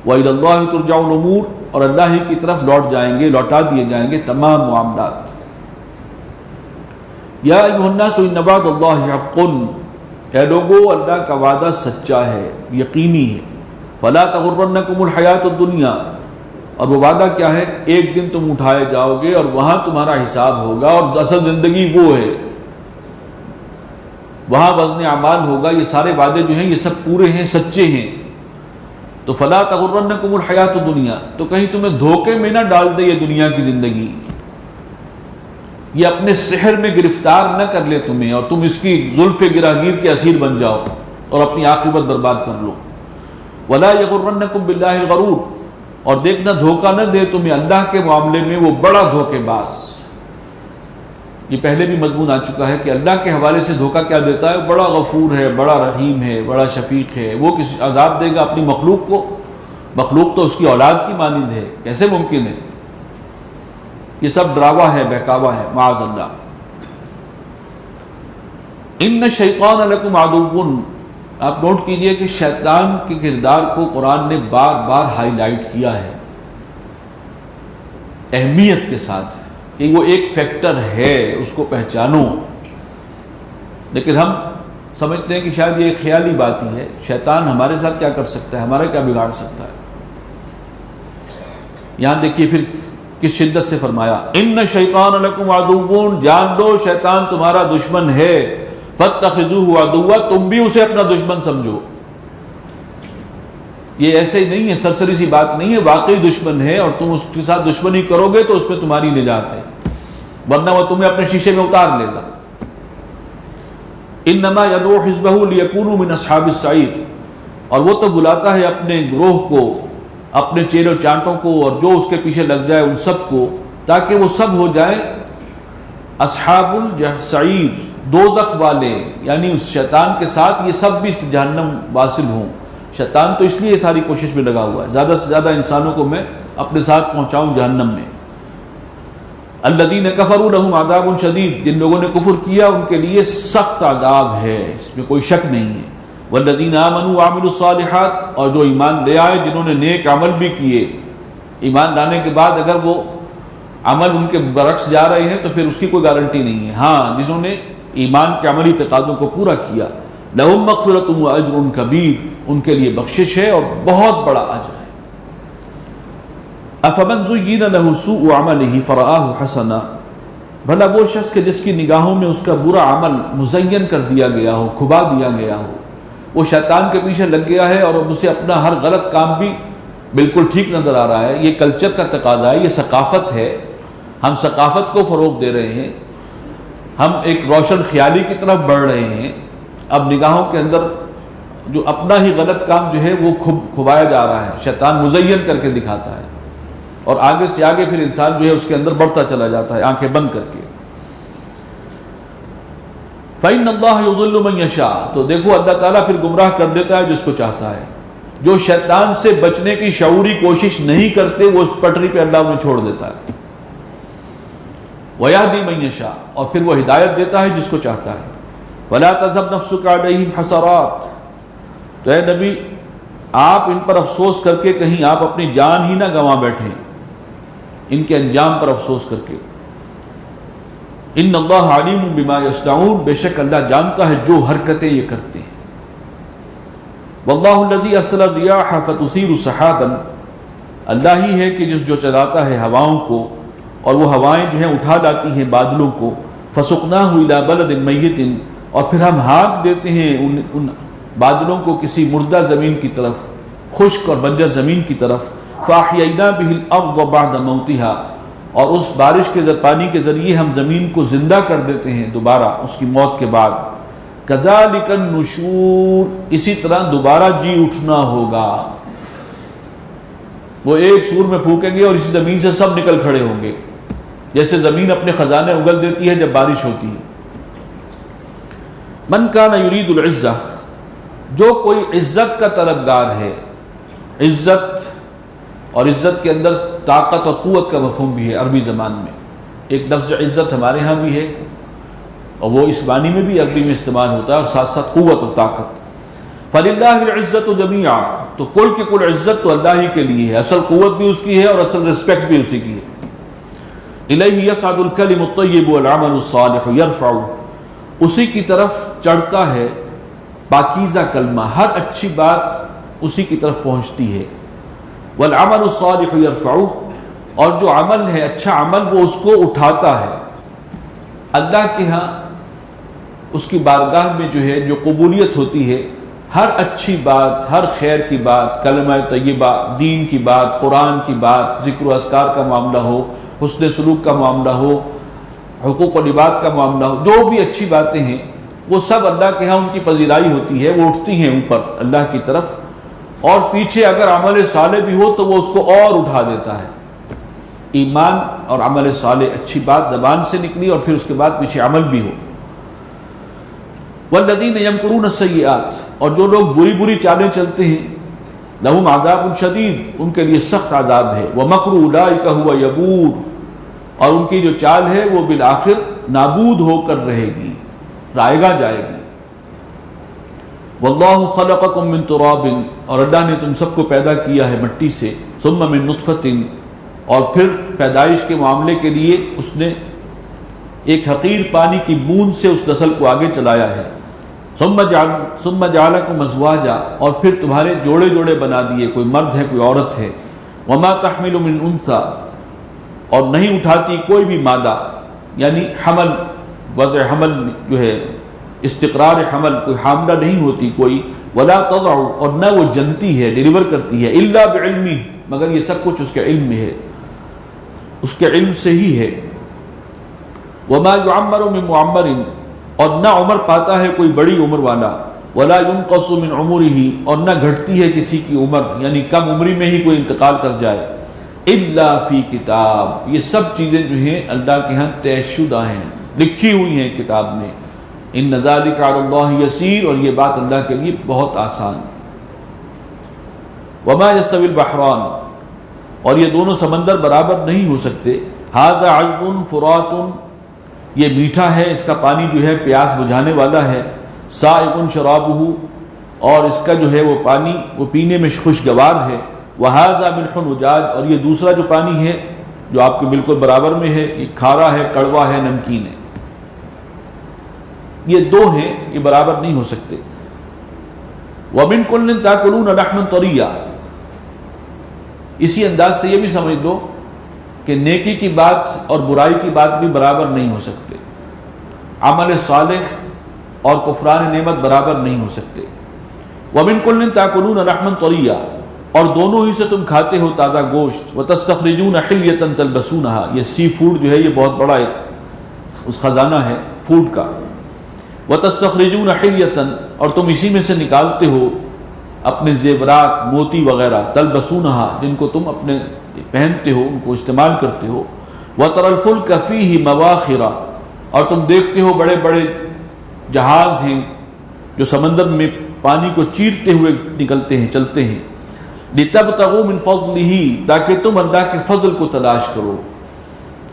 وَإِلَى اللَّهِ تُرْجَعُ الْأُمُورُ، اور اللہ ہی کی طرف لوٹ جائیں گے، لوٹا دیے جائیں گے تمام معاملات۔ یا ایھا الناس ان وعد اللہ حق، اے لوگو اللہ کا وعدہ سچا ہے، یقینی ہے۔ فلا تغرنکم الحیات الدنیا، اور وہ وعدہ کیا ہے؟ ایک دن تم اٹھائے جاؤ گے اور وہاں تمہارا حساب ہوگا، اور اصل زندگی وہ ہے، وہاں وزن اعمال ہوگا۔ یہ سارے وعدے جو ہیں یہ سب پورے ہیں، سچے ہیں۔ تو فلا تغرنکم الحیات الدنیا، تو کہیں تمہیں دھوکے میں نہ ڈال دے یہ دنیا کی زندگی، یہ اپنے سحر میں گرفتار نہ کر لے تمہیں، اور تم اس کی زلف گراگیر کے اسیر بن جاؤ اور اپنی عاقبت برباد کر لو۔ ولا یغرنکم باللہ الغرور، اور دیکھنا دھوکہ نہ دے تمہیں اللہ کے معاملے میں وہ بڑا دھوکے باز۔ یہ پہلے بھی مضمون آ چکا ہے کہ اللہ کے حوالے سے دھوکہ کیا دیتا ہے؟ بڑا غفور ہے، بڑا رحیم ہے، بڑا شفیق ہے، وہ کسی عذاب دے گا اپنی مخلوق کو؟ مخلوق تو اس کی اولاد کی مانند ہے، کیسے ممکن ہے؟ یہ سب ڈراوا ہے، بہکاوا ہے، معاذ اللہ۔ ان الشیطان لکم عدو، آپ نوٹ کیجئے کہ شیطان کے کردار کو قرآن نے بار بار ہائی لائٹ کیا ہے اہمیت کے ساتھ، کہ وہ ایک فیکٹر ہے، اس کو پہچانو۔ لیکن ہم سمجھتے ہیں کہ شاید یہ ایک خیالی بات ہی ہے، شیطان ہمارے ساتھ کیا کر سکتا ہے، ہمارا کیا بگاڑ سکتا ہے؟ یہاں دیکھیے پھر کس شدت سے فرمایا، ان الشیطان لکم عدو، جان لو شیطان تمہارا دشمن ہے، فاتخذوہ عدوا، تم بھی اسے اپنا دشمن سمجھو۔ یہ ایسے نہیں ہے، سرسری سی بات نہیں ہے، واقعی دشمن ہے، اور تم اس کے ساتھ دشمنی کرو گے تو اس میں تمہاری نجات ہے، ورنہ وہ تمہیں اپنے شیشے میں اتار لے گا۔ انما یدعو حزبہ لیکونوا من اصحاب السعیر، اور وہ تو بلاتا ہے اپنے گروہ کو، اپنے چیلوں چانٹوں کو، اور جو اس کے پیچھے لگ جائے ان سب کو، تاکہ وہ سب ہو جائیں اصحاب السعیر، دوزخ والے، یعنی اس شیطان کے ساتھ یہ سب بھی جہنم واصل ہوں۔ شیطان تو اس لیے ساری کوشش میں لگا ہوا ہے، زیادہ سے زیادہ انسانوں کو میں اپنے ساتھ پہنچاؤں جہنم میں۔ الذین کفروا لہم عذاب شدید، جن لوگوں نے کفر کیا ان کے لیے سخت عذاب ہے، اس میں کوئی شک نہیں ہے۔ والذین آمنوا وعملوا الصالحات، اور جو ایمان لے آئے، جنہوں نے نیک عمل بھی کیے، ایمان لانے کے بعد اگر وہ عمل ان کے برعکس جا رہے ہیں تو پھر اس کی کوئی گارنٹی نہیں ہے۔ ہاں، جنہوں نے ایمان کے عملی تقاضوں کو پورا کیا، لہم مغفرۃ واجر کبیر، ان کے لیے بخشش ہے اور بہت بڑا اجر ہے۔ افمن زین لہ سوء عملہ فرآہ حسنا، بھلا وہ شخص کہ جس کی نگاہوں میں اس کا برا عمل مزین کر دیا گیا ہو، کھبا دیا گیا ہو، وہ شیطان کے پیچھے لگ گیا ہے اور اب اسے اپنا ہر غلط کام بھی بالکل ٹھیک نظر آ رہا ہے۔ یہ کلچر کا تقاضا ہے، یہ ثقافت ہے، ہم ثقافت کو فروغ دے رہے ہیں، ہم ایک روشن خیالی کی طرف بڑھ رہے ہیں۔ اب نگاہوں کے اندر جو اپنا ہی غلط کام جو ہے وہ کھبایا جا رہا ہے، شیطان مزین کر کے دکھاتا ہے، اور آگے سے آگے پھر انسان جو ہے اس کے اندر بڑھتا چلا جاتا ہے آنکھیں بند کر کے۔ فَإِنَّ اللَّهَ يُضِلُّ مَن يَشَاءُ، تو دیکھو اللہ تعالیٰ پھر گمراہ کر دیتا ہے جس کو چاہتا ہے۔ جو شیطان سے بچنے کی شعوری کوشش نہیں کرتے وہ اس پٹری پہ اللہ انہیں چھوڑ دیتا ہے۔ وَيَهْدِي مَن يَشَاءُ، اور پھر وہ ہدایت دیتا ہے جس کو چاہتا ہے۔ فَلَا تَذْهَبْ نَفْسُكَ عَلَيْهِمْ حَسَرَاتٍ، تو اے نبی آپ ان پر افسوس کر کے کہیں آپ اپنی جان ہی نہ گنوا بیٹھیں، ان کے انجام پر افسوس کر کے۔ ان اللہ علیم بما یصنعون، بے شک اللہ جانتا ہے جو حرکتیں یہ کرتے ہیں۔ واللہ الذی ارسل الرياح فتثیر سحابا، اللہ ہی ہے کہ جو چلاتا ہے ہواؤں کو، اور وہ ہوائیں جو ہیں اٹھا لاتی ہیں بادلوں کو، فسقناہ الی بلد میت، اور پھر ہم ہانک دیتے ہیں ان بادلوں کو کسی مردہ زمین کی طرف، خشک اور بنجر زمین کی طرف، فاحیینا بہ الارض بعد موتها، اور اس بارش کے پانی کے ذریعے ہم زمین کو زندہ کر دیتے ہیں دوبارہ اس کی موت کے بعد، کذالک النشور، اسی طرح دوبارہ جی اٹھنا ہوگا۔ وہ ایک سور میں پھونکیں گے اور اسی زمین سے سب نکل کھڑے ہوں گے، جیسے زمین اپنے خزانے اگل دیتی ہے جب بارش ہوتی ہے۔ من کان یرید العزہ، جو کوئی عزت کا طلبگار ہے، عزت، اور عزت کے اندر طاقت اور قوت کا مفہوم بھی ہے عربی زبان میں۔ ایک لفظ عزت ہمارے ہاں بھی ہے اور وہ اس معنی میں بھی عربی میں استعمال ہوتا ہے، اور ساتھ ساتھ قوت اور طاقت۔ فَلِلَّهِ الْعِزَّةُ جَمِيعًا، تو کل کی کل عزت تو اللہ ہی کے لیے ہے، اصل قوت بھی اس کی ہے اور اصل رسپیکٹ بھی اسی کی ہے۔ إِلَيْهِ يَصْعَدُ الْكَلِمُ الطَّيِّبُ وَالْعَمَلُ الصَّالِحُ يَرْفَعُ، اسی کی طرف چڑھتا ہے پاکیزہ کلمہ، ہر اچھی بات اسی کی طرف پہنچتی ہے۔ وَالْعَمَلُ الصَّالِحُ يَرْفَعُ، اور جو عمل ہے اچھا عمل وہ اس کو اٹھاتا ہے۔ اللہ کے ہاں اس کی بارگاہ میں جو ہے جو قبولیت ہوتی ہے، ہر اچھی بات، ہر خیر کی بات، کلمہ طیبہ، دین کی بات، قرآن کی بات، ذکر و اذکار کا معاملہ ہو، حسن سلوک کا معاملہ ہو، حقوق و لباد کا معاملہ ہو، جو بھی اچھی باتیں ہیں وہ سب اللہ کے ہاں ان کی پذیرائی ہوتی ہے، وہ اٹھتی ہیں اوپر اللہ کی طرف، اور پیچھے اگر عمل صالح بھی ہو تو وہ اس کو اور اٹھا دیتا ہے۔ ایمان اور عمل صالح، اچھی بات زبان سے نکلی اور پھر اس کے بعد پیچھے عمل بھی ہو۔ والذین یمکرون السیئات، اور جو لوگ بری بری چالیں چلتے ہیں، لہم عذاب شدید، ان کے لیے سخت عذاب ہے۔ ومکر اولئک ھو یبور، اور ان کی جو چال ہے وہ بالآخر نابود ہو کر رہے گی، رائگاں جائے گی۔ واللہ خلقکم من تراب، اور اللہ نے تم سب کو پیدا کیا ہے مٹی سے، ثم من نطفۃ، اور پھر پیدائش کے معاملے کے لیے اس نے ایک حقیر پانی کی بوند سے اس نسل کو آگے چلایا ہے۔ ثم جعلکم ازواجا، اور پھر تمہارے جوڑے جوڑے بنا دیے، کوئی مرد ہے کوئی عورت ہے۔ وما تحمل من انثى، اور نہیں اٹھاتی کوئی بھی مادہ، یعنی حمل، وضع حمل جو ہے، استقرار حمل، کوئی حاملہ نہیں ہوتی کوئی، ولا تضع، اور نہ وہ جنتی ہے، ڈیلیور کرتی ہے، الا بعلمہ، مگر یہ سب کچھ اس کے علم میں ہے، اس کے علم سے ہی ہے۔ وما يعمر من معمر، اور نہ عمر پاتا ہے کوئی بڑی عمر والا، ولا ينقص من عمره، اور نہ گھٹتی ہے کسی کی عمر، یعنی کم عمری میں ہی کوئی انتقال کر جائے، الا فی کتاب، یہ سب چیزیں جو ہیں اللہ کے ہاں طے شدہ ہیں، لکھی ہوئی ہیں کتاب میں۔ ان ذلک علی اللہ یسیر، اور یہ بات اللہ کے لیے بہت آسان۔ وما یستوی البحران، اور یہ دونوں سمندر برابر نہیں ہو سکتے۔ ھذا عذب فرات، یہ میٹھا ہے، اس کا پانی جو ہے پیاس بجھانے والا ہے، سائغ شرابہ، اور اس کا جو ہے وہ پانی وہ پینے میں خوشگوار ہے، وھذا ملح اجاج، اور یہ دوسرا جو پانی ہے جو آپ کے بالکل برابر میں ہے، یہ کھارا ہے، کڑوا ہے، نمکین ہے۔ یہ دو ہیں، یہ برابر نہیں ہو سکتے۔ وَمِن كُلٍّ تَأْكُلُونَ لَحْمًا طَرِيًّا، اسی انداز سے یہ بھی سمجھ لو کہ نیکی کی بات اور برائی کی بات بھی برابر نہیں ہو سکتے، عمل صالح اور کفران نعمت برابر نہیں ہو سکتے۔ وَمِن كُلٍّ تَأْكُلُونَ لَحْمًا طَرِيًّا، اور دونوں ہی سے تم کھاتے ہو تازہ گوشت۔ وَتَسْتَخْرِجُونَ حِلْيَةً تَلْبَسُونَهَا، یہ سی فوڈ جو ہے یہ بہت بڑا ایک اس خزانہ ہے فوڈ کا۔ وَتَسْتَخْرِجُونَ حِلْيَةً، اور تم اسی میں سے نکالتے ہو اپنے زیورات، موتی وغیرہ، تلبسونها، جن کو تم اپنے پہنتے ہو، ان کو استعمال کرتے ہو۔ وَتَرَى الْفُلْكَ فِيهِ مَوَاخِرَ، اور تم دیکھتے ہو بڑے بڑے جہاز ہیں جو سمندر میں پانی کو چیرتے ہوئے نکلتے ہیں، چلتے ہیں۔ لِتَبْتَغُوا مِنْ فَضْلِهِ، تاکہ تم اللہ کے فضل کو تلاش کرو،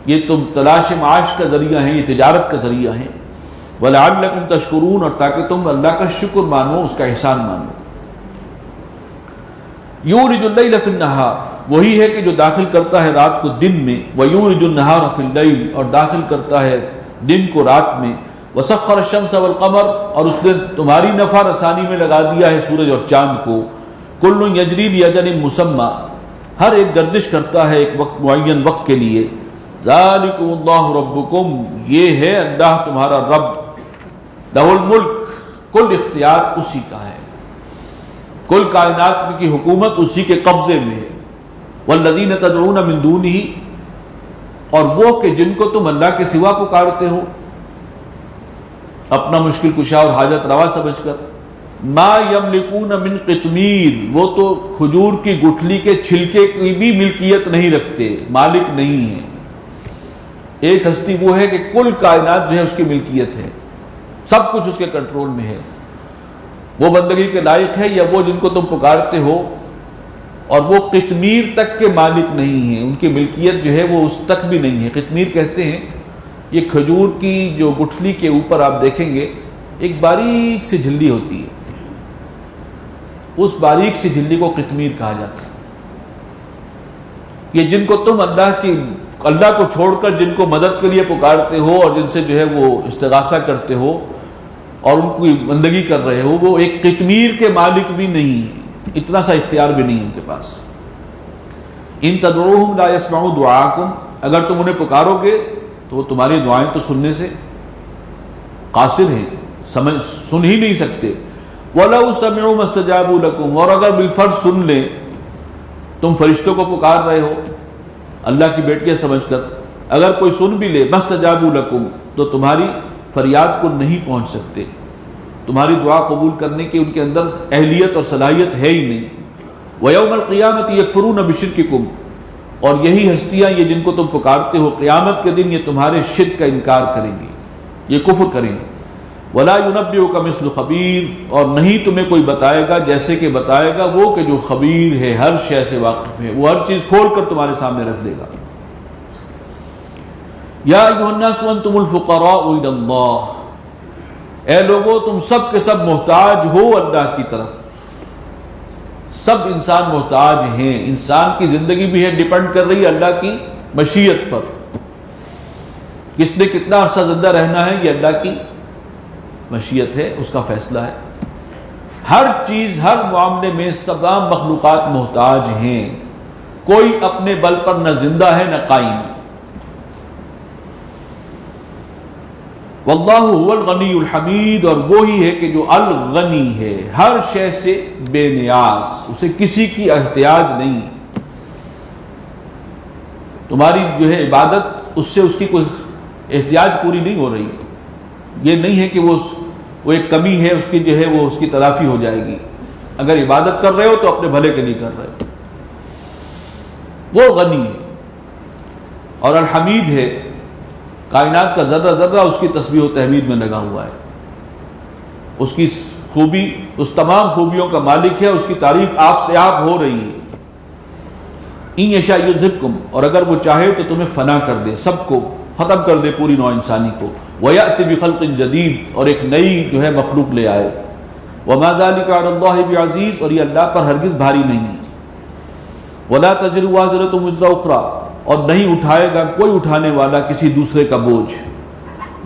یہ تم تلاش معاش کا ذریعہ ہیں، یہ تجارت کا ذریعہ ہیں۔ وَلَعَلَّكُمْ تَشْكُرُونَ، اور تاکہ تم اللہ کا شکر مانو، اس کا احسان مانو۔ یولج اللیل فی النہار، وہی ہے کہ جو داخل کرتا ہے رات کو دن میں، ویولج النہار فی اللیل، اور داخل کرتا ہے دن کو رات میں۔ وسخر الشمس والقمر، اور اس نے تمہاری نفع رسانی میں لگا دیا ہے سورج اور چاند کو۔ کل یجری لاجل مسمی، ہر ایک گردش کرتا ہے ایک وقت معین وقت کے لیے. ذالکم اللہ ربکم، یہ ہے اللہ تمہارا رب. لہ الملک، کل اختیار اسی کا ہے، کل کائنات کی حکومت اسی کے قبضے میں ہے. والذین تدعون من دونہ، اور وہ کہ جن کو تم اللہ کے سوا پکارتے ہو اپنا مشکل کشا اور حاجت روا سمجھ کر. ما یملکون من قطمیر، وہ تو کھجور کی گٹھلی کے چھلکے کی بھی ملکیت نہیں رکھتے، مالک نہیں ہیں. ایک ہستی وہ ہے کہ کل کائنات جو ہے اس کی ملکیت ہے، سب کچھ اس کے کنٹرول میں ہے. وہ بندگی کے لائق ہے یا وہ جن کو تم پکارتے ہو، اور وہ قطمیر تک کے مالک نہیں ہیں، ان کی ملکیت جو ہے وہ اس تک بھی نہیں ہے. قطمیر کہتے ہیں یہ کھجور کی جو گٹھلی کے اوپر آپ دیکھیں گے ایک باریک سی جھلی ہوتی ہے، اس باریک سی جھلی کو قطمیر کہا جاتا ہے. یہ جن کو تم اللہ کو چھوڑ کر جن کو مدد کے لیے پکارتے ہو اور جن سے جو ہے وہ استغاثہ کرتے ہو اور ان کی بندگی کر رہے ہو، وہ ایک قطمیر کے مالک بھی نہیں ہیں، اتنا سا اختیار بھی نہیں ان کے پاس. ان تدعوہم لا يسمعوا دعاءکم، اگر تم انہیں پکارو گے تو وہ تمہاری دعائیں تو سننے سے قاصر ہیں، سن ہی نہیں سکتے. وَلَوْ سَمِعُوا مَا اسْتَجَابُوا لَكُمْ، اور اگر بالفرض سن لیں، تم فرشتوں کو پکار رہے ہو اللہ کی بیٹیاں سمجھ کر، اگر کوئی سن بھی لے مَا اسْتَجَابُوا لَكُمْ، تو تمہاری فریاد کو نہیں پہنچ سکتے، تمہاری دعا قبول کرنے کی ان کے اندر اہلیت اور صلاحیت ہے ہی نہیں. وَيَوْمَ الْقِيَامَةِ يَكْفُرُونَ بِشِرْكِكُمْ، اور یہی ہستیاں یہ جن کو تم پکارتے ہو قیامت کے دن یہ تمہارے شرک کا انکار کریں گی، یہ کفر کریں گے. وَلَا يُنَبِّئُكَ مِثْلُ خَبِيرٍ، اور نہیں تمہیں کوئی بتائے گا جیسے کہ بتائے گا وہ کہ جو خبیر ہے، ہر شے سے واقف ہے، وہ ہر چیز کھول کر تمہارے سامنے رکھ دے گا. یا ایھا الناس انتم الفقراء الی اللہ، اے لوگو تم سب کے سب محتاج ہو اللہ کی طرف. سب انسان محتاج ہیں، انسان کی زندگی بھی ہے ڈیپینڈ کر رہی ہے اللہ کی مشیت پر. کس نے کتنا عرصہ زندہ رہنا ہے یہ اللہ کی مشیت ہے، اس کا فیصلہ ہے. ہر چیز، ہر معاملے میں تمام مخلوقات محتاج ہیں، کوئی اپنے بل پر نہ زندہ ہے نہ قائم ہے. واللہ هو الغنی الحمید، اور وہی ہے کہ جو الغنی ہے، ہر شے سے بے نیاز، اسے کسی کی احتیاج نہیں. تمہاری جو ہے عبادت اس سے اس کی کوئی احتیاج پوری نہیں ہو رہی. یہ نہیں ہے کہ وہ ایک کمی ہے اس کی جو ہے وہ اس کی تلافی ہو جائے گی. اگر عبادت کر رہے ہو تو اپنے بھلے کے لیے کر رہے ہو. وہ غنی ہے اور الحمید ہے، کائنات کا ذرہ ذرہ اس کی تسبیح و تحمید میں لگا ہوا ہے. اس کی خوبی، اس تمام خوبیوں کا مالک ہے، اس کی تعریف آپ سے آپ ہو رہی ہے. ان یشاء یذھبکم، اور اگر وہ چاہے تو تمہیں فنا کر دے، سب کو ختم کر دے، پوری نوع انسانی کو. وَيَأْتِ بِخَلْقٍ جَدِيدٍ، اور ایک نئی جو ہے مخلوق لے آئے. وَمَا ذَلِكَ عَلَى اللَّهِ بِعَزِيزٍ، اور یہ اللہ پر ہرگز بھاری نہیں ہے. وَلَا تَزِرُ وَازِرَةٌ وِزْرَ أُخْرَىٰ، اور نہیں اٹھائے گا کوئی اٹھانے والا کسی دوسرے کا بوجھ.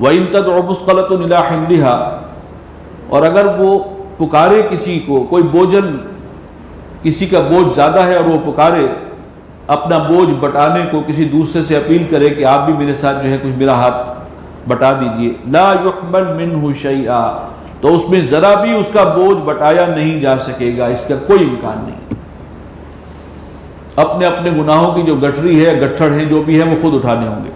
وَإِن تَدْعُ مُثْقَلَةٌ إِلَىٰ حِمْلِهَا، اور اگر وہ پکارے کسی کو، کوئی بوجھل، کسی کا بوجھ زیادہ ہے اور وہ پکارے اپنا بوجھ بٹانے کو، کسی دوسرے سے اپیل کرے کہ آپ بھی میرے ساتھ جو ہے کچھ میرا ہاتھ بٹا دیجئے. لا يحمل منه شيئا، تو اس میں ذرا بھی اس کا بوجھ بٹایا نہیں جا سکے گا، اس کا کوئی امکان نہیں. اپنے اپنے گناہوں کی جو گٹھری ہے، گٹھڑ ہیں جو بھی ہیں، وہ خود اٹھانے ہوں گے.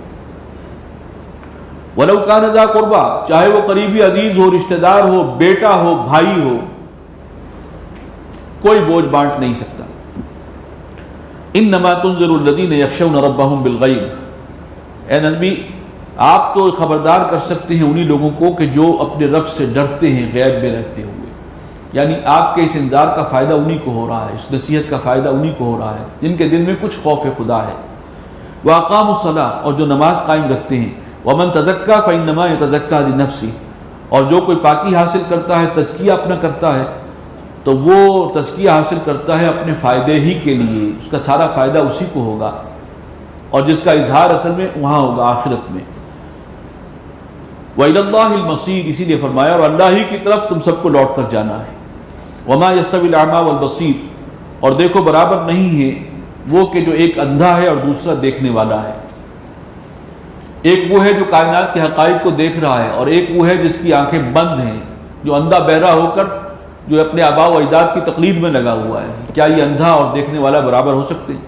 وَلَوْ كَانَ ذَا قُرْبَىٰ، چاہے وہ قریبی عزیز ہو، رشتہ دار ہو، بیٹا ہو، بھائی ہو، کوئی بوجھ بانٹ نہیں سکتا. انما تنذر الذین یخشون ربهم بالغیب، اے نبی آپ تو خبردار کر سکتے ہیں انہی لوگوں کو کہ جو اپنے رب سے ڈرتے ہیں غیب میں رہتے ہوئے. یعنی آپ کے اس انذار کا فائدہ انہی کو ہو رہا ہے، اس نصیحت کا فائدہ انہی کو ہو رہا ہے جن کے دل میں کچھ خوف خدا ہے. وَأَقَامُوا الصَّلَاةَ، اور جو نماز قائم رکھتے ہیں. وَمَن تَزَكَّىٰ فَإِنَّمَا يَتَزَكَّىٰ لِنَفْسِهِ، اور جو کوئی پاکی حاصل کرتا ہے، تزکیہ اپنا کرتا ہے، تو وہ تزکیہ حاصل کرتا ہے اپنے فائدے ہی کے لیے، اس کا سارا فائدہ اسی کو ہوگا، اور جس کا اظہار اصل میں وہاں ہوگا آخرت میں. وَإِلَى اللَّهِ الْمَصِيرُ، اسی لیے فرمایا اور اللہ ہی کی طرف تم سب کو لوٹ کر جانا ہے. وَمَا يَسْتَوِي الْأَعْمَىٰ وَالْبَصِيرُ، اور دیکھو برابر نہیں ہے وہ کہ جو ایک اندھا ہے اور دوسرا دیکھنے والا ہے. ایک وہ ہے جو کائنات کے حقائق کو دیکھ رہا ہے، اور ایک وہ ہے جس کی آنکھیں بند ہیں، جو اندھا بہرا ہو کر جو اپنے آباء و اجداد کی تقلید میں لگا ہوا ہے. کیا یہ اندھا اور دیکھنے والا برابر ہو سکتے ہیں؟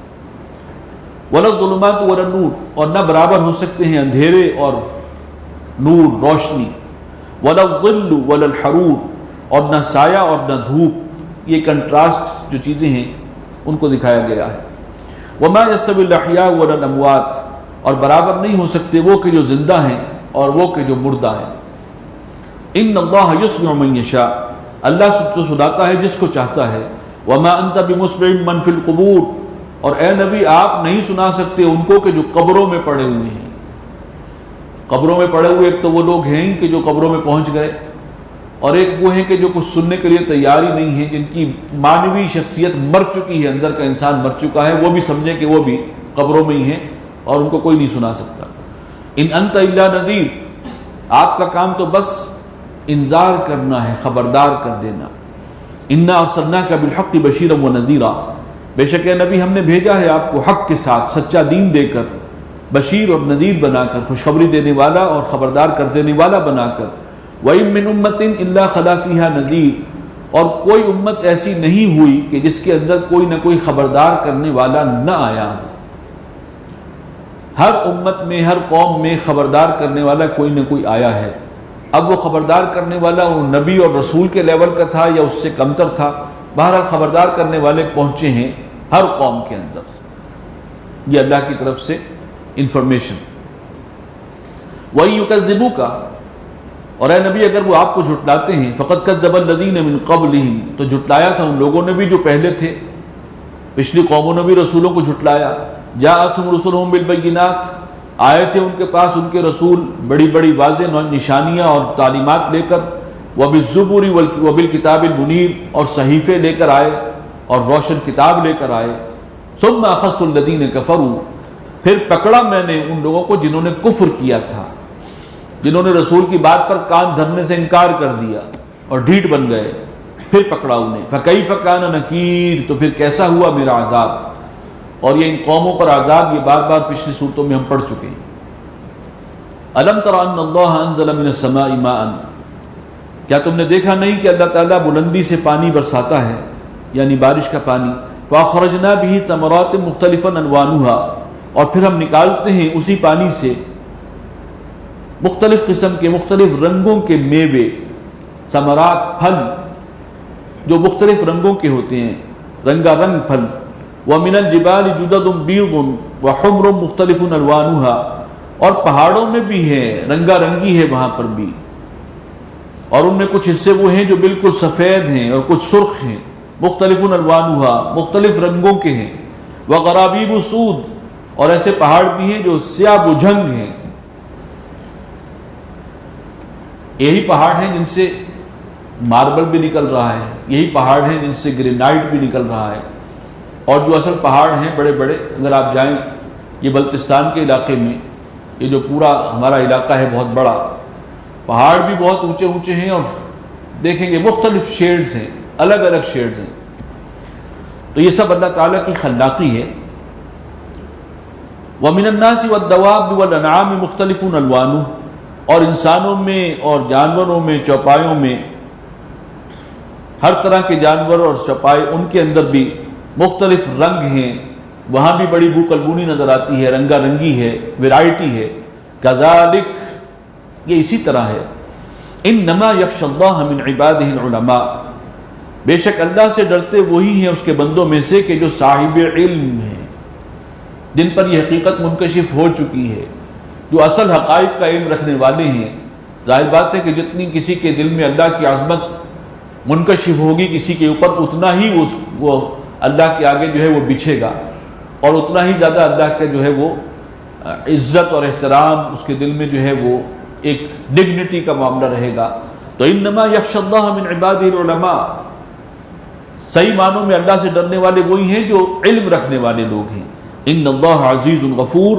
وَلَا الظُّلُمَاتُ وَلَا النُّورُ، اور نہ برابر ہو سکتے ہیں اندھیرے اور نور، روشنی. وَلَا الظِّلُّ وَلَا الْحَرُورُ، اور نہ سایہ اور نہ دھوپ. یہ کنٹراسٹ جو چیزیں ہیں ان کو دکھایا گیا ہے. وَمَا يَسْتَوِي الْأَحْيَاءُ وَلَا الْأَمْوَاتُ، اور برابر نہیں ہو سکتے وہ کہ جو زندہ ہیں اور وہ کہ جو مردہ ہیں. ان اللہ یسمع من یشاء، اللہ تو سناتا ہے جس کو چاہتا ہے. وما انت بمسمع من فی القبور، اور اے نبی آپ نہیں سنا سکتے ان کو کہ جو قبروں میں پڑے ہوئے ہیں. قبروں میں پڑے ہوئے ایک تو وہ لوگ ہیں کہ جو قبروں میں پہنچ گئے، اور ایک وہ ہیں کہ جو کچھ سننے کے لیے تیار ہی نہیں ہے، جن کی مانوی شخصیت مر چکی ہے، اندر کا انسان مر چکا ہے، وہ بھی سمجھے کہ وہ بھی قبروں میں ہی ہیں اور ان کو کوئی نہیں سنا سکتا. ان انت الا نذیر، آپ کا کام تو بس انذار کرنا ہے، خبردار کر دینا. انا ارسلناک بالحق بشیرا ونذیرا، بے شک اے نبی ہم نے بھیجا ہے آپ کو حق کے ساتھ، سچا دین دے کر، بشیر اور نذیر بنا کر، خوشخبری دینے والا اور خبردار کر دینے والا بنا کر. وَإِن مِّنْ أُمَّةٍ إِلَّا خَلَا فِيهَا نَذِيرٌ، اور کوئی امت ایسی نہیں ہوئی کہ جس کے اندر کوئی نہ کوئی خبردار کرنے والا نہ آیا. ہر امت میں، ہر قوم میں خبردار کرنے والا کوئی نہ کوئی آیا ہے. اب وہ خبردار کرنے والا وہ نبی اور رسول کے لیول کا تھا یا اس سے کمتر تھا، بہرحال خبردار کرنے والے پہنچے ہیں ہر قوم کے اندر. یہ اللہ کی طرف سے انفارمیشن. وَإِن يُكَذِّبُوكَ، اور اے نبی اگر وہ آپ کو جھٹلاتے ہیں، فَقَدْ كَذَّبَ الَّذِينَ مِن قَبْلِهِمْ، تو جھٹلایا تھا ان لوگوں نے بھی جو پہلے تھے، پچھلی قوموں نے بھی رسولوں کو جھٹلایا. جاءتهم رسلهم بالبينات، آئے تھے ان کے پاس ان کے رسول بڑی بڑی واضح نشانیاں اور تعلیمات لے کر. وبالزبر وبالکتاب المنیر، اور صحیفے لے کر آئے اور روشن کتاب لے کر آئے. ثم اخذت الذین کفروا، پھر پکڑا میں نے ان لوگوں کو جنہوں نے کفر کیا تھا، جنہوں نے رسول کی بات پر کان دھرنے سے انکار کر دیا اور ڈھیٹ بن گئے، پھر پکڑا انہیں. فکیف کان نکیر، تو پھر کیسا ہوا میرا عذاب. اور یہ ان قوموں پر عذاب یہ بار بار پچھلی صورتوں میں ہم پڑھ چکے ہیں. الم تر ان اللہ انزل من السماء ماء، کیا تم نے دیکھا نہیں کہ اللہ تعالیٰ بلندی سے پانی برساتا ہے، یعنی بارش کا پانی. فاخرجنا به ثمرات مختلفا الوانها، اور پھر ہم نکالتے ہیں اسی پانی سے مختلف قسم کے، مختلف رنگوں کے میوے، ثمرات، پھل جو مختلف رنگوں کے ہوتے ہیں، رنگا رنگ پھل. وَمِنَ الْجِبَالِ جُدَدٌ بِيضٌ وَحُمْرٌ مُخْتَلِفٌ أَلْوَانُهَا، اور پہاڑوں میں بھی ہے، رنگا رنگی ہے وہاں پر بھی، اور ان میں کچھ حصے وہ ہیں جو بالکل سفید ہیں اور کچھ سرخ ہیں. مختلف الوانها، مختلف رنگوں کے ہیں. وغرابیب سود، اور ایسے پہاڑ بھی ہیں جو سیاہ بجھنگ ہیں. یہی پہاڑ ہیں جن سے ماربل بھی نکل رہا ہے، یہی پہاڑ ہیں جن سے گرینائٹ بھی نکل رہا ہے. اور جو اصل پہاڑ ہیں بڑے بڑے، اگر آپ جائیں یہ بلتستان کے علاقے میں، یہ جو پورا ہمارا علاقہ ہے بہت بڑا، پہاڑ بھی بہت اونچے اونچے ہیں، اور دیکھیں گے مختلف شیڈز ہیں، الگ الگ شیڈز ہیں. تو یہ سب اللہ تعالیٰ کی خلاقی ہے. وَمِنَ النَّاسِ وَالدَّوَابِ وَالْأَنْعَامِ مُخْتَلِفٌ أَلْوَانُهُ، اور انسانوں میں اور جانوروں میں، چوپایوں میں، ہر طرح کے جانور اور چوپائے ان کے اندر بھی مختلف رنگ ہیں. وہاں بھی بڑی بو قلبونی نظر آتی ہے، رنگا رنگی ہے، ویرائٹی ہے. کذالک، یہ اسی طرح ہے. انما یخشی اللہ من عبادہ العلماء، بے شک اللہ سے ڈرتے وہی ہیں اس کے بندوں میں سے کہ جو صاحب علم ہیں، جن پر یہ حقیقت منکشف ہو چکی ہے، جو اصل حقائق کا علم رکھنے والے ہیں. ظاہر بات ہے کہ جتنی کسی کے دل میں اللہ کی عظمت منکشف ہوگی کسی کے اوپر، اتنا ہی وہ اللہ کے آگے جو ہے وہ بچھے گا، اور اتنا ہی زیادہ اللہ کا جو ہے وہ عزت اور احترام اس کے دل میں جو ہے وہ ایک ڈگنیٹی کا معاملہ رہے گا. تو انما یخشی اللہ من عبادہ العلماء، صحیح معنوں میں اللہ سے ڈرنے والے وہی ہیں جو علم رکھنے والے لوگ ہیں. ان اللہ عزیز غفور،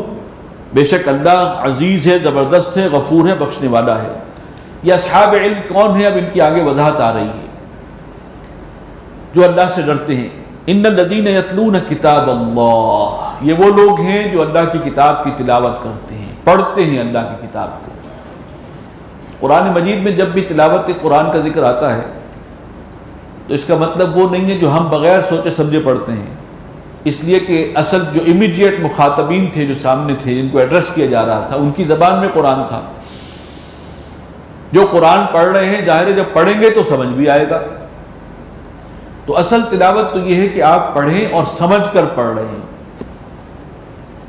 بے شک اللہ عزیز ہے، زبردست ہے، غفور ہے، بخشنے والا ہے. یہ اصحاب علم کون ہیں؟ اب ان کی آگے وضاحت آ رہی ہے. جو اللہ سے ڈرتے ہیں. ان الذین یتلون کتاب اللہ، یہ وہ لوگ ہیں جو اللہ کی کتاب کی تلاوت کرتے ہیں، پڑھتے ہیں اللہ کی کتاب کو۔ قرآن مجید میں جب بھی تلاوت قرآن کا ذکر آتا ہے تو اس کا مطلب وہ نہیں ہے جو ہم بغیر سوچے سمجھے پڑھتے ہیں، اس لیے کہ اصل جو امیڈیٹ مخاطبین تھے، جو سامنے تھے، جن کو ایڈریس کیا جا رہا تھا، ان کی زبان میں قرآن تھا۔ جو قرآن پڑھ رہے ہیں، ظاہر ہے جب پڑھیں گے تو سمجھ بھی آئے گا۔ تو اصل تلاوت تو یہ ہے کہ آپ پڑھیں اور سمجھ کر پڑھ رہے ہیں۔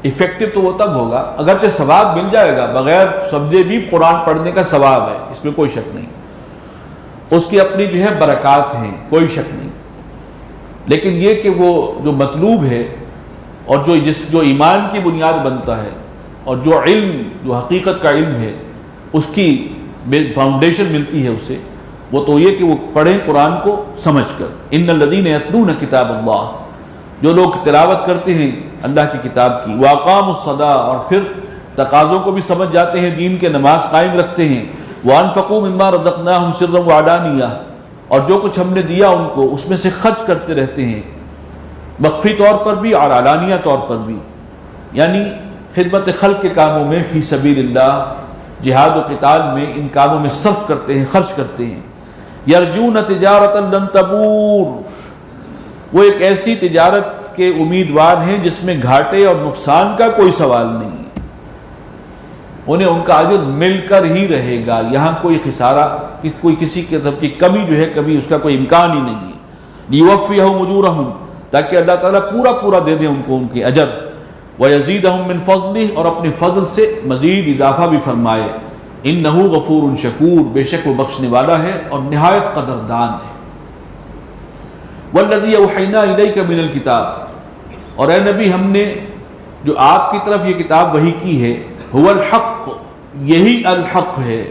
افیکٹو تو وہ تب ہوگا، اگرچہ ثواب مل جائے گا، بغیر سمجھے بھی قرآن پڑھنے کا ثواب ہے، اس میں کوئی شک نہیں، اس کی اپنی جو ہے برکات ہیں، کوئی شک نہیں۔ لیکن یہ کہ وہ جو مطلوب ہے اور جو ایمان کی بنیاد بنتا ہے، اور جو علم، جو حقیقت کا علم ہے، اس کی فاؤنڈیشن ملتی ہے اسے، وہ تو یہ کہ وہ پڑھیں قرآن کو سمجھ کر۔ ان الذین یتلون کتاب اللہ، جو لوگ تلاوت کرتے ہیں اللہ کی کتاب کی، واقاموا الصلاۃ، اور پھر تقاضوں کو بھی سمجھ جاتے ہیں، دین کے نماز قائم رکھتے ہیں، وانفقوا مما رزقناہم سرا وعلانیہ، اور جو کچھ ہم نے دیا ان کو اس میں سے خرچ کرتے رہتے ہیں، مخفی طور پر بھی اور علانیہ طور پر بھی، یعنی خدمت خلق کے کاموں میں، فی سبیل اللہ، جہاد و قتال میں، ان کاموں میں صرف کرتے ہیں، خرچ کرتے ہیں۔ یرجون تجارتا لن تبور، وہ ایک ایسی تجارت کے امیدوار ہیں جس میں گھاٹے اور نقصان کا کوئی سوال نہیں ہے، انہیں ان کا اجر مل کر ہی رہے گا، یہاں کوئی خسارہ، کوئی کسی قسم کی کمی جو ہے کبھی اس کا کوئی امکان ہی نہیں ہے۔ لیوفیہم اجورہم، تاکہ اللہ تعالیٰ پورا دے دے ان کو ان کے اجر، ویزیدہم من فضلہ، اور اپنے فضل سے مزید اضافہ بھی فرمائے۔ انہ غفور شکور، بے شک وہ بخشنے والا ہے اور نہایت قدردان ہے۔ والذی اوحینا الیک من الکتاب، اور اے نبی ہم نے جو آپ کی طرف یہ کتاب وحی کی ہے، هو الحق، یہی الحق ہے،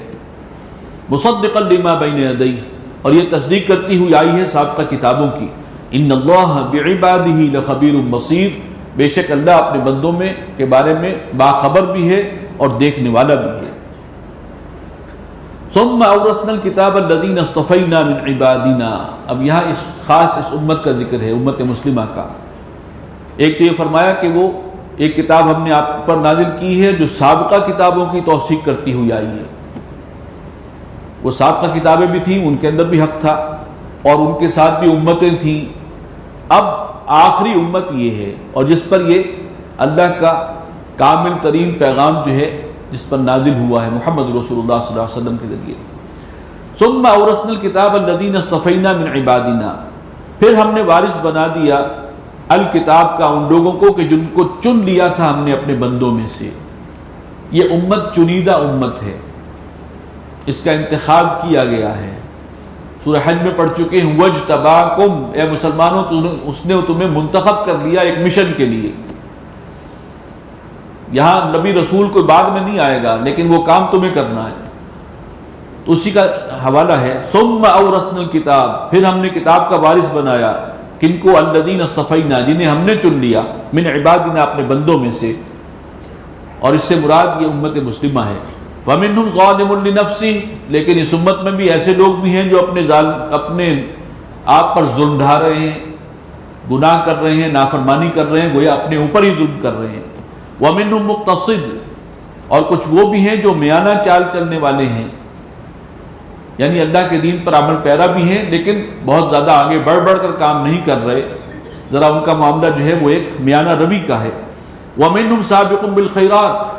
مصدقا لما بین یدیہ، اور یہ تصدیق کرتی ہوئی آئی ہے سابقہ کتابوں کی۔ ان اللہ بعبادہ لخبیر بصیر، بے شک اللہ اپنے بندوں میں کے بارے میں باخبر بھی ہے اور دیکھنے والا بھی ہے۔ ثم اورثنا الکتاب الذین اصطفینا من عبادنا، اب یہاں اس امت کا ذکر ہے، امت مسلمہ کا۔ ایک تو یہ فرمایا کہ وہ ایک کتاب ہم نے آپ پر نازل کی ہے جو سابقہ کتابوں کی توثیق کرتی ہوئی آئی ہے۔ وہ سابقہ کتابیں بھی تھیں، ان کے اندر بھی حق تھا، اور ان کے ساتھ بھی امتیں تھیں۔ اب آخری امت یہ ہے، اور جس پر یہ اللہ کا کامل ترین پیغام جو ہے جس پر نازل ہوا ہے، محمد رسول اللہ صلی اللہ علیہ وسلم کے ذریعے۔ ثم اورثنا الکتاب الذین اصطفینا من عبادنا، پھر ہم نے وارث بنا دیا الکتاب کا ان لوگوں کو کہ جن کو چن لیا تھا ہم نے اپنے بندوں میں سے۔ یہ امت چنیدہ امت ہے، اس کا انتخاب کیا گیا ہے۔ سورہ حج میں پڑھ چکے ہیں، وَاجْتَبَاكُمْ، اے مسلمانوں اس نے تمہیں منتخب کر لیا ایک مشن کے لیے۔ یہاں نبی رسول کوئی بعد میں نہیں آئے گا، لیکن وہ کام تمہیں کرنا ہے، تو اسی کا حوالہ ہے۔ ثم اورثنا الکتاب، پھر ہم نے کتاب کا وارث بنایا، کن کو؟ الذین اصطفینا، جنہیں ہم نے چن لیا، من عبادنا، اپنے بندوں میں سے، اور اس سے مراد یہ امت مسلمہ ہے۔ فَمِنْهُمْ ظَالِمٌ لِنَفْسِهِ، لیکن اس امت میں بھی ایسے لوگ بھی ہیں جو اپنے آپ پر ظلم ڈھا رہے ہیں، گناہ کر رہے ہیں، نافرمانی کر رہے ہیں، گویا اپنے اوپر ہی ظلم کر رہے ہیں۔ وَمِنْهُمْ مُقْتَصِدٌ، اور کچھ وہ بھی ہیں جو میانہ چال چلنے والے ہیں، یعنی اللہ کے دین پر عمل پیرا بھی ہیں لیکن بہت زیادہ آگے بڑھ کر کام نہیں کر رہے، ذرا ان کا معاملہ جو ہے وہ ایک میانہ روی کا ہے۔ وَمِنْهُمْ سَابِقٌ بِالْخَيْرَاتِ،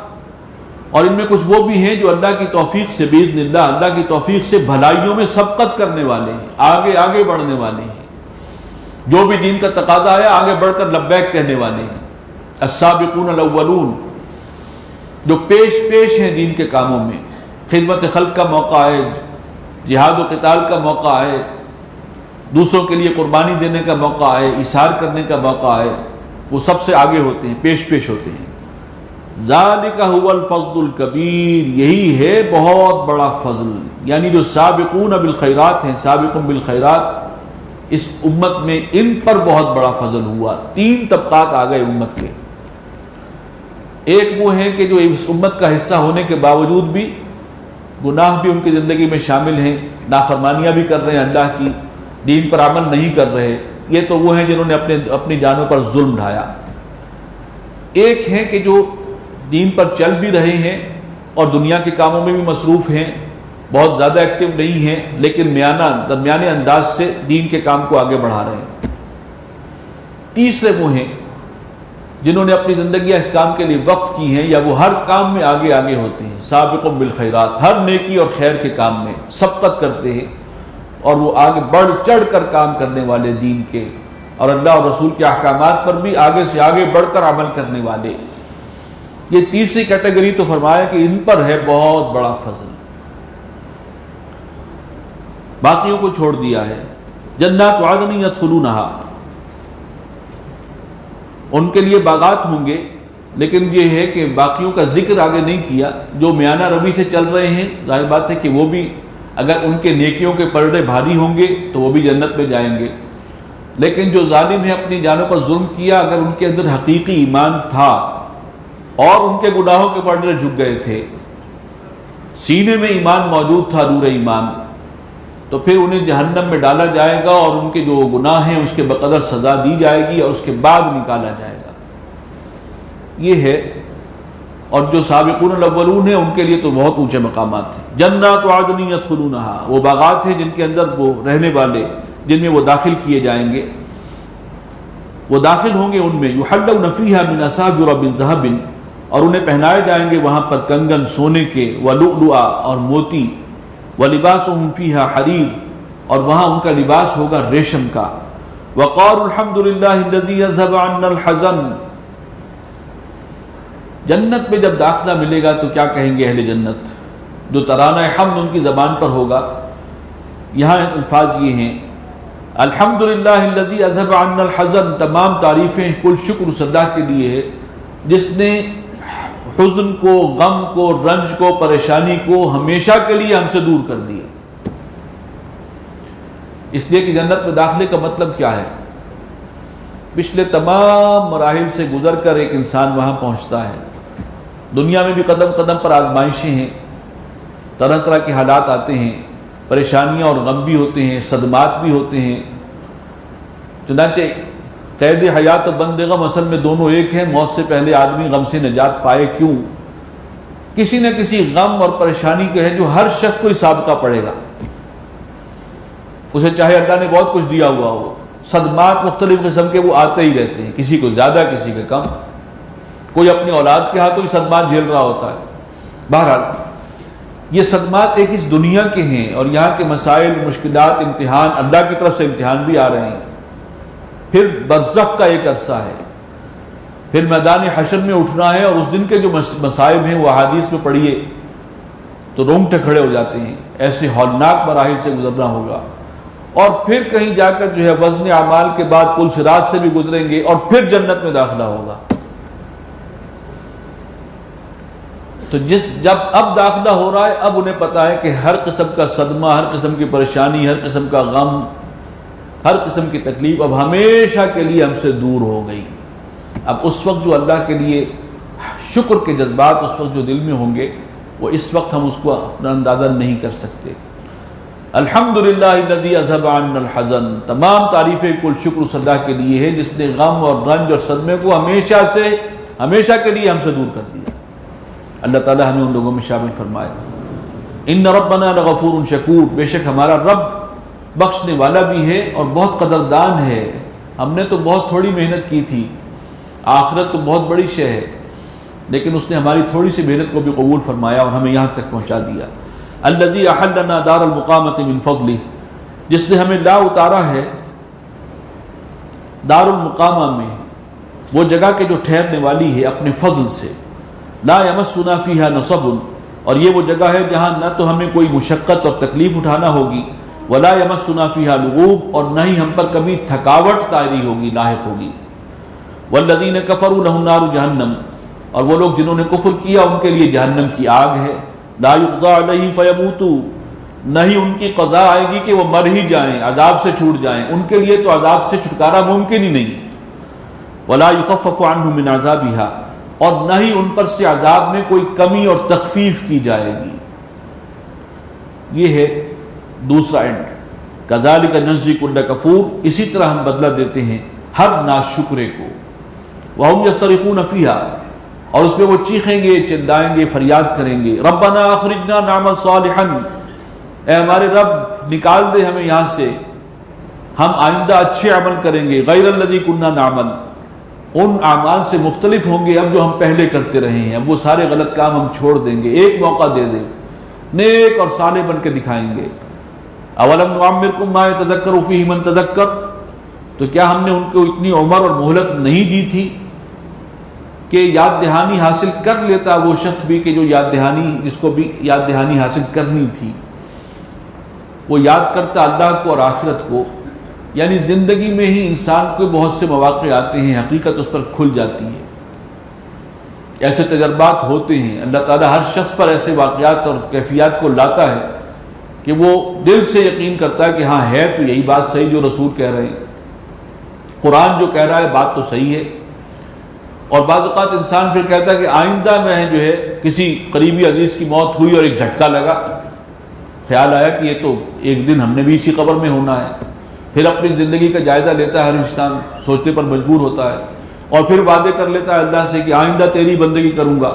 اور ان میں کچھ وہ بھی ہیں جو اللہ کی توفیق سے، بِإِذْنِ اللہ، اللہ کی توفیق سے بھلائیوں میں سبقت کرنے والے ہیں، آگے بڑھنے والے ہیں، جو بھی دین کا تقاضا ہے آگے بڑھ کر لبیک کہنے والے ہیں۔ السابقون الاولون، جو پیش ہیں دین کے کاموں میں، خدمت خلق کا موقع آئے، جہاد و قتال کا موقع آئے، دوسروں کے لیے قربانی دینے کا موقع آئے، ایثار کرنے کا موقع آئے، وہ سب سے آگے ہوتے ہیں، پیش ہوتے ہیں۔ ذالک هو الفضل الکبیر، یہی ہے بہت بڑا فضل، یعنی جو سابقون بالخیرات ہیں، سابقون بالخیرات، اس امت میں ان پر بہت بڑا فضل ہوا۔ تین طبقات آ گئے امت کے۔ ایک وہ ہیں کہ جو اس امت کا حصہ ہونے کے باوجود بھی گناہ بھی ان کی زندگی میں شامل ہیں، نافرمانیاں بھی کر رہے ہیں، اللہ کی دین پر عمل نہیں کر رہے، یہ تو وہ ہیں جنہوں نے اپنی جانوں پر ظلم ڈھایا. ایک ہیں کہ جو دین پر چل بھی رہے ہیں اور دنیا کے کاموں میں بھی مصروف ہیں، بہت زیادہ ایکٹیو نہیں ہیں، لیکن درمیانے انداز سے دین کے کام کو آگے بڑھا رہے ہیں. تیسرے وہ ہیں جنہوں نے اپنی زندگیاں اس کام کے لیے وقف کی ہیں، یا وہ ہر کام میں آگے ہوتے ہیں، سابقوں بالخیرات، ہر نیکی اور خیر کے کام میں سبقت کرتے ہیں، اور وہ آگے بڑھ چڑھ کر کام کرنے والے دین کے اور اللہ اور رسول کے احکامات پر بھی آگے سے آگے بڑھ کر عمل کرنے والے. یہ تیسری کیٹیگری تو فرمایا کہ ان پر ہے بہت بڑا فضل. باقیوں کو چھوڑ دیا ہے. جنات عدن یدخلونہا، ان کے لیے باغات ہوں گے، لیکن یہ ہے کہ باقیوں کا ذکر آگے نہیں کیا. جو میانہ روی سے چل رہے ہیں ظاہر بات ہے کہ وہ بھی اگر ان کے نیکیوں کے پردے بھاری ہوں گے تو وہ بھی جنت میں جائیں گے، لیکن جو ظالم ہے اپنی جانوں پر ظلم کیا، اگر ان کے اندر حقیقی ایمان تھا اور ان کے گناہوں کے پردے جھک گئے تھے، سینے میں ایمان موجود تھا، نور ایمان، تو پھر انہیں جہنم میں ڈالا جائے گا اور ان کے جو گناہ ہیں اس کے بقدر سزا دی جائے گی اور اس کے بعد نکالا جائے گا. یہ ہے. اور جو سابقون الاولون ہیں ان کے لیے تو بہت اونچے مقامات ہیں. جنات عدن یدخلونہا، وہ باغات ہیں جن کے اندر وہ رہنے والے، جن میں وہ داخل کیے جائیں گے، وہ داخل ہوں گے ان میں. یحلون فیہا من اساور من ذہب، اور انہیں پہنائے جائیں گے وہاں پر کنگن سونے کے، ولؤلؤا، اور موتی، ولباسهم فیہا حریر، اور وہاں ان کا لباس ہوگا ریشم کا. وقالوا الحمد للہ الذی اذھب عنا الحزن. جنت میں جب داخلہ ملے گا تو کیا کہیں گے اہل جنت؟ جو ترانہ حمد ان کی زبان پر ہوگا. یہاں الفاظ یہ ہیں، الحمدللہ الذی اذھب عنا الحزن، تمام تعریفیں کل شکر اس اللہ کے لیے ہے جس نے حزن کو، غم کو، رنج کو، پریشانی کو ہمیشہ کے لیے ہم سے دور کر دیا. اس لیے کہ جنت میں داخلے کا مطلب کیا ہے؟ پچھلے تمام مراحل سے گزر کر ایک انسان وہاں پہنچتا ہے. دنیا میں بھی قدم قدم پر آزمائشیں ہیں، طرح طرح کے حالات آتے ہیں، پریشانیاں اور غم بھی ہوتے ہیں، صدمات بھی ہوتے ہیں. چنانچہ قید حیات و بند غم اصل میں دونوں ایک ہیں. موت سے پہلے آدمی غم سے نجات پائے کیوں؟ کسی نہ کسی غم اور پریشانی کے ہے جو ہر شخص کو ہی سابقہ پڑے گا، اسے چاہے اللہ نے بہت کچھ دیا ہوا ہو. صدمات مختلف قسم کے وہ آتے ہی رہتے ہیں، کسی کو زیادہ کسی کا کم. کوئی اپنی اولاد کے ہاتھوں ہی صدمات جھیل رہا ہوتا ہے. بہرحال یہ صدمات ایک اس دنیا کے ہیں، اور یہاں کے مسائل، مشکلات، امتحان، اللہ کی طرف سے امتحان بھی آ رہے ہیں. پھر برزخ کا ایک عرصہ ہے، پھر میدان حشر میں اٹھنا ہے، اور اس دن کے جو مصائب ہیں وہ احادیث میں پڑھیے تو رونگٹے کھڑے ہو جاتے ہیں. ایسے ہولناک مراحل سے گزرنا ہوگا، اور پھر کہیں جا کر جو ہے وزن اعمال کے بعد پل صراط سے بھی گزریں گے، اور پھر جنت میں داخلہ ہوگا. تو جب اب داخلہ ہو رہا ہے، اب انہیں پتا ہے کہ ہر قسم کا صدمہ، ہر قسم کی پریشانی، ہر قسم کا غم، ہر قسم کی تکلیف اب ہمیشہ کے لیے ہم سے دور ہو گئی. اب اس وقت جو اللہ کے لیے شکر کے جذبات اس وقت جو دل میں ہوں گے، وہ اس وقت ہم اس کو اپنا اندازہ نہیں کر سکتے. الحمدللہ الذی اذھب عنا الحزن، تمام تعریفیں کل شکر اس اللہ کے لیے ہے جس نے غم اور رنج اور صدمے کو ہمیشہ کے لیے ہم سے دور کر دیا. اللہ تعالی ہمیں ان لوگوں میں شامل فرمائے. ان ربنا لغفور شکور، بے شک ہمارا رب بخشنے والا بھی ہے اور بہت قدردان ہے. ہم نے تو بہت تھوڑی محنت کی تھی، آخرت تو بہت بڑی شے ہے، لیکن اس نے ہماری تھوڑی سی محنت کو بھی قبول فرمایا اور ہمیں یہاں تک پہنچا دیا. الذی احلنا دار المقامۃ من فضلہ، جس نے ہمیں لا اتارا ہے دار المقامہ میں، وہ جگہ کے جو ٹھہرنے والی ہے اپنے فضل سے. لا یمسنا فیہا نصب، اور یہ وہ جگہ ہے جہاں نہ تو ہمیں کوئی مشقت اور تکلیف اٹھانا ہوگی، ولا یمسنا فیہا لغوب، اور نہ ہی ہم پر کبھی تھکاوٹ طاری ہوگی، لاحق ہوگی. والذین کفروا لہم نار جہنم، اور وہ لوگ جنہوں نے کفر کیا ان کے لیے جہنم کی آگ ہے. لا یقضی علیہم فیموتوا، نہ ہی ان کی قضا آئے گی کہ وہ مر ہی جائیں، عذاب سے چھوٹ جائیں. ان کے لیے تو عذاب سے چھٹکارا ممکن ہی نہیں. ولا یخفف عنہم من عذابہا، اور نہ ہی ان پر سے عذاب میں کوئی کمی اور تخفیف کی جائے گی. یہ ہے دوسرا اینڈ. کذالک نجزی کل کفور، اسی طرح ہم بدلہ دیتے ہیں ہر ناشکرے کو. وہم یصطرخون فیہا، اور اس میں وہ چیخیں گے، چلائیں گے، فریاد کریں گے. ربنا اخرجنا نعمل صالحا، اے ہمارے رب نکال دے ہمیں یہاں سے، ہم آئندہ اچھے عمل کریں گے. غیر الذی کنا نعمل، ان اعمال سے مختلف ہوں گے اب جو ہم پہلے کرتے رہے ہیں. اب وہ سارے غلط کام ہم چھوڑ دیں گے، ایک موقع دے دیں، نیک اور صالح بن کے دکھائیں گے. اولم نعمرکم ما یتذکر فیہ من تذکر، تو کیا ہم نے ان کو اتنی عمر اور مہلت نہیں دی تھی کہ یاد دہانی حاصل کر لیتا وہ شخص بھی کہ جو یاد دہانی، جس کو بھی یاد دہانی حاصل کرنی تھی، وہ یاد کرتا اللہ کو اور آخرت کو. یعنی زندگی میں ہی انسان کو بہت سے مواقع آتے ہیں، حقیقت اس پر کھل جاتی ہے، ایسے تجربات ہوتے ہیں. اللہ تعالیٰ ہر شخص پر ایسے واقعات اور کیفیات کو لاتا ہے کہ وہ دل سے یقین کرتا ہے کہ ہاں ہے تو یہی بات صحیح جو رسول کہہ رہے ہیں، قرآن جو کہہ رہا ہے بات تو صحیح ہے. اور بعض اوقات انسان پھر کہتا ہے کہ آئندہ میں جو ہے کسی قریبی عزیز کی موت ہوئی اور ایک جھٹکا لگا، خیال آیا کہ یہ تو ایک دن ہم نے بھی اسی قبر میں ہونا ہے. پھر اپنی زندگی کا جائزہ لیتا ہے، ہر انسان سوچنے پر مجبور ہوتا ہے، اور پھر وعدے کر لیتا ہے اللہ سے کہ آئندہ تیری بندگی کروں گا،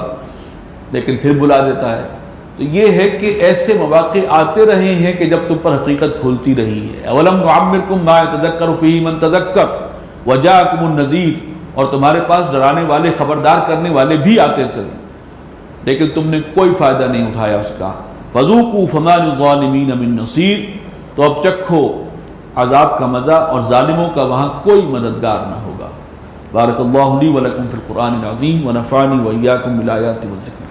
لیکن پھر بھلا دیتا ہے. تو یہ ہے کہ ایسے مواقع آتے رہے ہیں کہ جب تم پر حقیقت کھلتی رہی ہے. اولم نعمرکم ما یتذکر فیہ من تذکر وجاءکم النذیر، اور تمہارے پاس ڈرانے والے، خبردار کرنے والے بھی آتے تھے، لیکن تم نے کوئی فائدہ نہیں اٹھایا اس کا. فذوقوا فما للظالمین من نصیر، تو اب چکھو عذاب کا مزہ، اور ظالموں کا وہاں کوئی مددگار نہ ہوگا. بارک اللہ لی ولکم فی القرآن العظیم ونفعنی وإیاکم بالآیات والذکر.